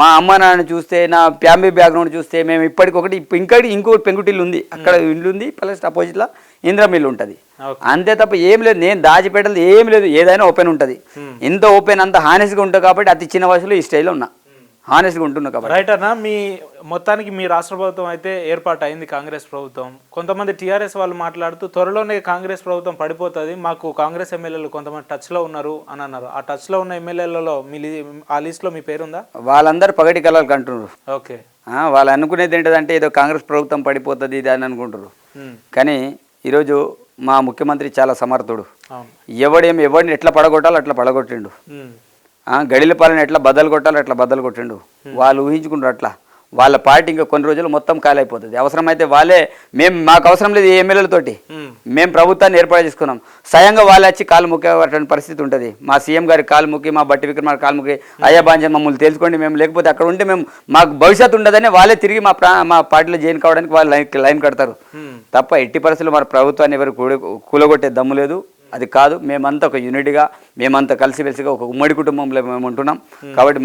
మా అమ్మ నాన్న చూస్తే, నా ఫ్యామిలీ బ్యాక్గ్రౌండ్ చూస్తే, మేము ఇప్పటికొకటి ఇంకోటి పెంకుటిల్లు ఉంది, అక్కడ ఇల్లు ఉంది, ప్లస్ అపోజిట్లో ఇంద్ర మిల్లు ఉంటుంది. అంతే తప్ప ఏం లేదు. నేను దాచిపెట్టలేదు ఏం లేదు, ఏదైనా ఓపెన్ ఉంటుంది. ఇంత ఓపెన్ అంత హానెస్గా ఉంటుంది. కాబట్టి అతి చిన్న వయసులో ఈ స్టైల్లో ఉన్నా. హానెస్ట్గా ఉంటున్నా కాబట్టి. రైట్ అన్న, మీ మొత్తానికి మీ రాష్ట్ర ప్రభుత్వం అయితే ఏర్పాటు అయింది, కాంగ్రెస్ ప్రభుత్వం. కొంతమంది టీఆర్ఎస్ వాళ్ళు మాట్లాడుతూ త్వరలోనే కాంగ్రెస్ ప్రభుత్వం పడిపోతుంది, మాకు కాంగ్రెస్ ఎమ్మెల్యేలు కొంతమంది టచ్లో ఉన్నారు అని అన్నారు. ఆ టచ్లో ఉన్న ఎమ్మెల్యేలలో ఆ లిస్ట్లో మీ పేరుందా? వాళ్ళందరూ పగటి కళలు అంటున్నారు. ఓకే. వాళ్ళు అనుకునేది ఏంటంటే ఏదో కాంగ్రెస్ ప్రభుత్వం పడిపోతుంది ఇది అని అనుకుంటారు. కానీ ఈరోజు మా ముఖ్యమంత్రి చాలా సమర్థుడు. ఎవరిని ఎట్లా పడగొట్టాలో అట్లా పడగొట్టిండు. గడిల పాలన ఎట్లా బద్దలు కొట్టాలో అట్లా బద్దలు కొట్టిండు. వాళ్ళు ఊహించుకుంటారు అట్లా. వాళ్ళ పార్టీ ఇంకా కొన్ని రోజులు మొత్తం కాలైపోతుంది. అవసరమైతే వాళ్ళే మాకు అవసరం లేదు ఈ ఎమ్మెల్యేలతోటి, మేము ప్రభుత్వాన్ని ఏర్పాటు చేసుకున్నాం, స్వయంగా వాళ్ళు వచ్చి కాలు మొక్కేటువంటి పరిస్థితి ఉంటుంది. మా సీఎం గారి కాలు మొక్కి, మా బట్టి విక్రమార్ కాలు మొక్కి, అయ్యా బాంజన్ మమ్మల్ని తెలుసుకోండి, మేము లేకపోతే అక్కడ ఉంటే మాకు భవిష్యత్తు ఉండదని వాళ్ళే తిరిగి మా పార్టీలో జాయిన్ కావడానికి వాళ్ళు లైన్ కడతారు తప్ప ఎట్టి పరిస్థితుల్లో మన ప్రభుత్వాన్ని ఎవరు కూలగొట్టే దమ్ము లేదు. అది కాదు, మేమంతా ఒక యూనిట్గా, మేమంతా కలిసిమెలిసిగా ఒక ఉమ్మడి కుటుంబంలో మేము ఉంటున్నాం. కాబట్టి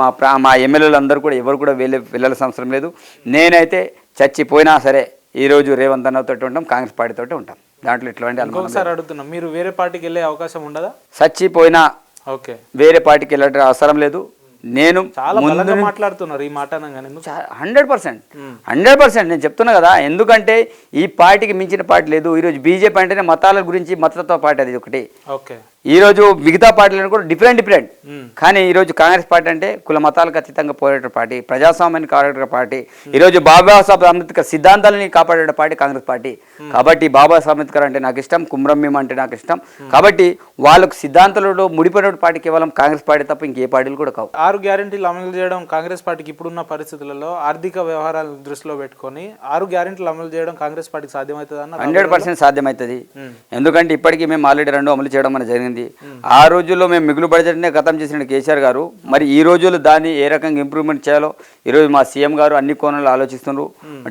మా ఎమ్మెల్యేలు అందరూ కూడా ఎవరు కూడా వెళ్ళాల్సిన అవసరం లేదు. నేనైతే చచ్చిపోయినా సరే ఈరోజు రేవంత్ అన్నతో ఉంటాం, కాంగ్రెస్ పార్టీతో ఉంటాం. దాంట్లో ఇట్లాంటి ఇంకొకసారి అడుగుతున్నాం, మీరు వేరే పార్టీకి వెళ్ళే అవకాశం ఉండదా? చచ్చిపోయినా ఓకే, వేరే పార్టీకి వెళ్ళే అవసరం లేదు. నేను చాలా బలంగా మాట్లాడుతున్నారు ఈ మాట. 100% నేను చెప్తున్నా కదా. ఎందుకంటే ఈ పార్టీకి మించిన పార్టీ లేదు. ఈరోజు బీజేపీ అంటేనే మతాల గురించి మతతత్వ పార్టీ, అది ఒకటి. ఈరోజు మిగతా పార్టీలను కూడా డిఫరెంట్. కానీ ఈరోజు కాంగ్రెస్ పార్టీ అంటే కుల మతాలకు అతీతంగా పోరాడే పార్టీ, ప్రజాస్వామ్యాన్ని కాపాడే పార్టీ, ఈరోజు బాబాసాహెబ్ అంబేద్కర్ సిద్ధాంతాలని కాపాడే పార్టీ కాంగ్రెస్ పార్టీ. కాబట్టి బాబాసాహెబ్ అంబేద్కర్ అంటే నాకు ఇష్టం, కుమ్రం భీమ్ అంటే నాకు ఇష్టం. కాబట్టి వాళ్ళకు సిద్ధాంతాలలో ముడిపోయిన పార్టీ కేవలం కాంగ్రెస్ పార్టీ తప్ప ఇంకే పార్టీలు కూడా కావు. 6 గ్యారెంటీలు అమలు చేయడం కాంగ్రెస్ పార్టీకి ఇప్పుడున్న పరిస్థితులలో ఆర్థిక వ్యవహారాలను దృష్టిలో పెట్టుకొని 6 గ్యారెంటీలు అమలు చేయడం కాంగ్రెస్ పార్టీకి సాధ్యమవుతుంది అన్న? 100% సాధ్యమవుతుంది. ఎందుకంటే ఇప్పటికీ మేము ఆల్రెడీ 2 అమలు చేయడం అనేది జరిగింది. ఆ రోజుల్లో మేము మిగులు బడ్జెట్నే ఖతం చేసిన కేసీఆర్ గారు, మరి ఈ రోజుల్లో దాన్ని ఏ రకంగా ఇంప్రూవ్మెంట్ చేయాలో ఈరోజు మా సీఎం గారు అన్ని కోణాలు ఆలోచిస్తున్నారు.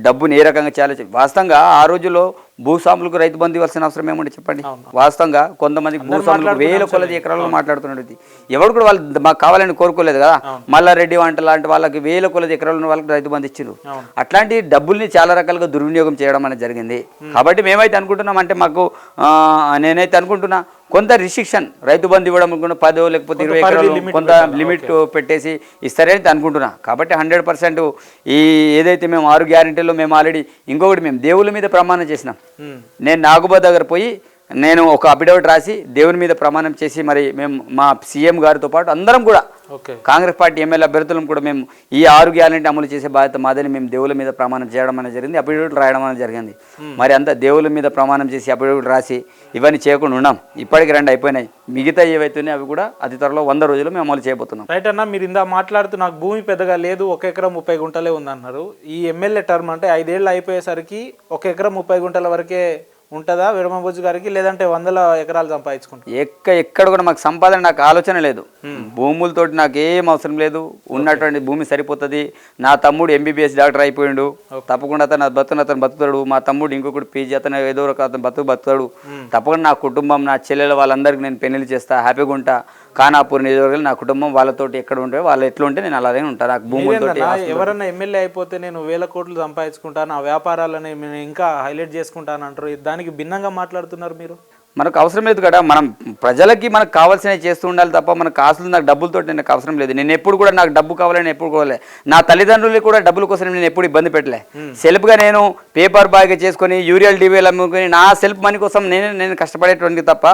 డబ్బుని ఏ రకంగా చేయాలో వాస్తవంగా ఆ రోజుల్లో భూస్వాములకు రైతు బంధు ఇవ్వాల్సిన అవసరం ఏమంటే చెప్పండి. వాస్తవంగా కొంతమంది భూస్వాములకు వేల కొలది ఎకరాల్లో మాట్లాడుతున్నది. ఎవరు కూడా వాళ్ళు మాకు కావాలని కోరుకోలేదు కదా. మల్లారెడ్డి వంట లాంటి వాళ్ళకి వేల కొలది ఎకరాల వాళ్ళకి రైతు బంధు ఇచ్చారు. అట్లాంటి డబ్బుల్ని చాలా రకాలుగా దుర్వినియోగం చేయడం అనేది జరిగింది. కాబట్టి మేమైతే అనుకుంటున్నాం అంటే మాకు నేనైతే అనుకుంటున్నా కొంత రిస్ట్రిక్షన్, రైతు బంధు ఇవ్వడం 10 లేకపోతే 20 ఎకరాలు కొంత లిమిట్ పెట్టేసి ఇస్తారని అనుకుంటున్నా. కాబట్టి 100% ఈ ఏదైతే మేము 6 గ్యారెంటీల్లో మేము ఆల్రెడీ ఇంకొకటి మేము దేవుళ్ళ మీద ప్రమాణం చేసినాం. నేను నాగుబా దగ్గర పోయి నేను ఒక అఫిడవిట్ రాసి దేవుని మీద ప్రమాణం చేసి మరి మేము మా సీఎం గారితో పాటు అందరం కూడా కాంగ్రెస్ పార్టీ ఎమ్మెల్యే అభ్యర్థులను కూడా మేము ఈ 6 గ్యారెంటీ అమలు చేసే బాధ్యత మాదని మేము దేవుళ్ళ మీద ప్రమాణం చేయడం అనేది జరిగింది, అఫిడవిట్ రాయడం అనేది జరిగింది. మరి అంతా దేవుళ్ళ మీద ప్రమాణం చేసి అఫిడవిట్ రాసి ఇవన్నీ చేయకుండా ఉన్నాం. ఇప్పటికి 2 అయిపోయినాయి. మిగతా ఏవైతున్నాయి అవి కూడా అతి త్వరలో 100 రోజులు మేము అమలు చేయబోతున్నాం. రైట్ అన్న, మీరు ఇందా మాట్లాడుతూ నాకు భూమి పెద్దగా లేదు, 1 ఎకరం 30 గుంటలే ఉందన్నారు. ఈ ఎమ్మెల్యే టర్మ్ అంటే 5 ఏళ్ళు అయిపోయేసరికి 1 ఎకరం 30 గుంటల వరకే ఉంటుందా వెడమబొజ్జు గారికి, లేదంటే 100 ఎకరాలు సంపాదించుకుంటారు? ఎక్కడ కూడా మాకు సంపాదన నాకు ఆలోచన లేదు. భూములతోటి నాకు ఏం అవసరం లేదు. ఉన్నటువంటి భూమి సరిపోతుంది. నా తమ్ముడు MBBS డాక్టర్ అయిపోయిండు, తప్పకుండా అతను బతుకుతాడు. మా తమ్ముడు ఇంకొకటి PG, అతను ఏదో ఒక అతను బతుకుతాడు. తప్పకుండా నా కుటుంబం, నా చెల్లెల వాళ్ళందరికీ నేను పెళ్లి చేస్తా, హ్యాపీగా ఉంటా. ఖానాపూర్ నియోజకవర్గం నా కుటుంబం వాళ్ళతోటి ఎక్కడ ఉంటే వాళ్ళు ఎట్లుంటే నేను అలాగే ఉంటాను. నాకు భూములతో ఎవరన్నా ఎమ్మెల్యే అయిపోతే నేను 1000 కోట్లు సంపాదించుకుంటాను, ఆ వ్యాపారాలని నేను ఇంకా హైలైట్ చేసుకుంటాను అంటారు. దానికి భిన్నంగా మాట్లాడుతున్నారు మీరు. మనకు అవసరం లేదు కదా. మనం ప్రజలకి మనకు కావాల్సినవి చేస్తూ ఉండాలి తప్ప మనకు ఆస్తులు నాకు డబ్బులతో నాకు అవసరం లేదు. నేను ఎప్పుడు కూడా నాకు డబ్బు కావాలని ఎప్పుడు కోరలే. నా తల్లిదండ్రులు కూడా డబ్బుల కోసం నేను ఎప్పుడు ఇబ్బంది పెట్టలే. సెల్ఫ్గా నేను పేపర్ బాగా చేసుకొని యూరియల్ డివిఎల్ అమ్ముకొని నా సెల్ఫ్ మనీ కోసం నేను కష్టపడేటువంటి తప్ప.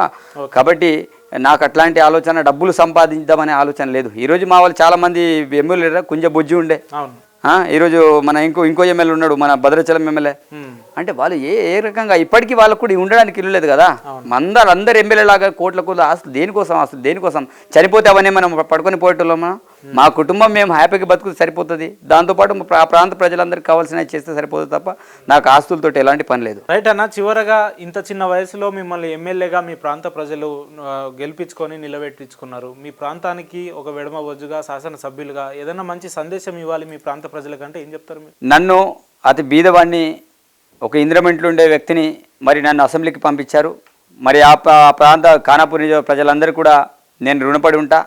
కాబట్టి నాకు అట్లాంటి ఆలోచన డబ్బులు సంపాదించామనే ఆలోచన లేదు. ఈరోజు మా వాళ్ళు చాలామంది ఎమ్మెల్యే కుంజ బుజ్జి ఉండే, ఈరోజు మన ఇంకో ఎమ్మెల్యే ఉన్నాడు, మన భద్రాచలం ఎమ్మెల్యే. అంటే వాళ్ళు ఏ రకంగా ఇప్పటికీ వాళ్ళకు కూడా ఉండడానికి ఇల్లు లేదు కదా. అందరు ఎమ్మెల్యే లాగా కోట్లకు ఆస్తులు దేనికోసం చనిపోతే అవన్నీ మనం పడుకొని పోయేటోళ్ళమా? మా కుటుంబం మేము హ్యాపీగా బతుకుతే సరిపోతుంది. దాంతోపాటు ఆ ప్రాంత ప్రజలందరికీ కావాల్సినవి చేస్తే సరిపోతుంది తప్ప నాకు ఆస్తులతో ఎలాంటి పని లేదు. రైట్ అన్న, చివరగా ఇంత చిన్న వయసులో మిమ్మల్ని ఎమ్మెల్యేగా మీ ప్రాంత ప్రజలు గెలిపించుకొని నిలబెట్టించుకున్నారు. మీ ప్రాంతానికి ఒక వెడమబొజ్జుగా శాసనసభ్యులుగా ఏదైనా మంచి సందేశం ఇవ్వాలి మీ ప్రాంత ప్రజలకంటే ఏం చెప్తారు మీరు? నన్ను అతి బీదవాడిని, ఒక ఇంద్రమెంట్లో ఉండే వ్యక్తిని మరి నన్ను అసెంబ్లీకి పంపించారు. మరి ఆ ప్రాంత ఖానాపూర్ ప్రజలందరూ కూడా నేను రుణపడి ఉంటా.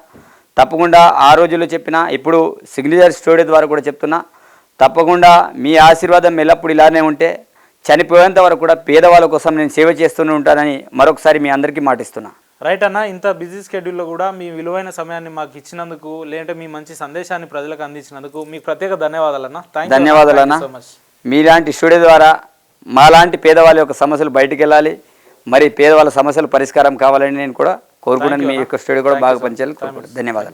తప్పకుండా ఆ రోజుల్లో చెప్పిన, ఇప్పుడు సిగ్నేచర్ స్టూడియో ద్వారా కూడా చెప్తున్నా, తప్పకుండా మీ ఆశీర్వాదం ఎల్లప్పుడు ఇలానే ఉంటే చనిపోయేంత వరకు కూడా పేదవాళ్ళ కోసం నేను సేవ చేస్తూనే ఉంటానని మరొకసారి మీ అందరికీ మాటిస్తున్నా. రైట్ అన్న, ఇంత బిజీ స్కెడ్యూల్లో కూడా మీ విలువైన సమయాన్ని మాకు ఇచ్చినందుకు, లేదంటే మీ మంచి సందేశాన్ని ప్రజలకు అందించినందుకు మీకు ప్రత్యేక ధన్యవాదాలు అన్న. ధన్యవాదాలు అన్న. So much. మీలాంటి స్టూడియో ద్వారా మాలాంటి పేదవాళ్ళ యొక్క సమస్యలు బయటికి వెళ్ళాలి, మరి పేదవాళ్ళ సమస్యలు పరిష్కారం కావాలని నేను కూడా కోరుకున్నాను. మీ యొక్క స్టూడియో కూడా బాగా పనిచేయాలని కోరుకుంటున్నాను. ధన్యవాదాలు.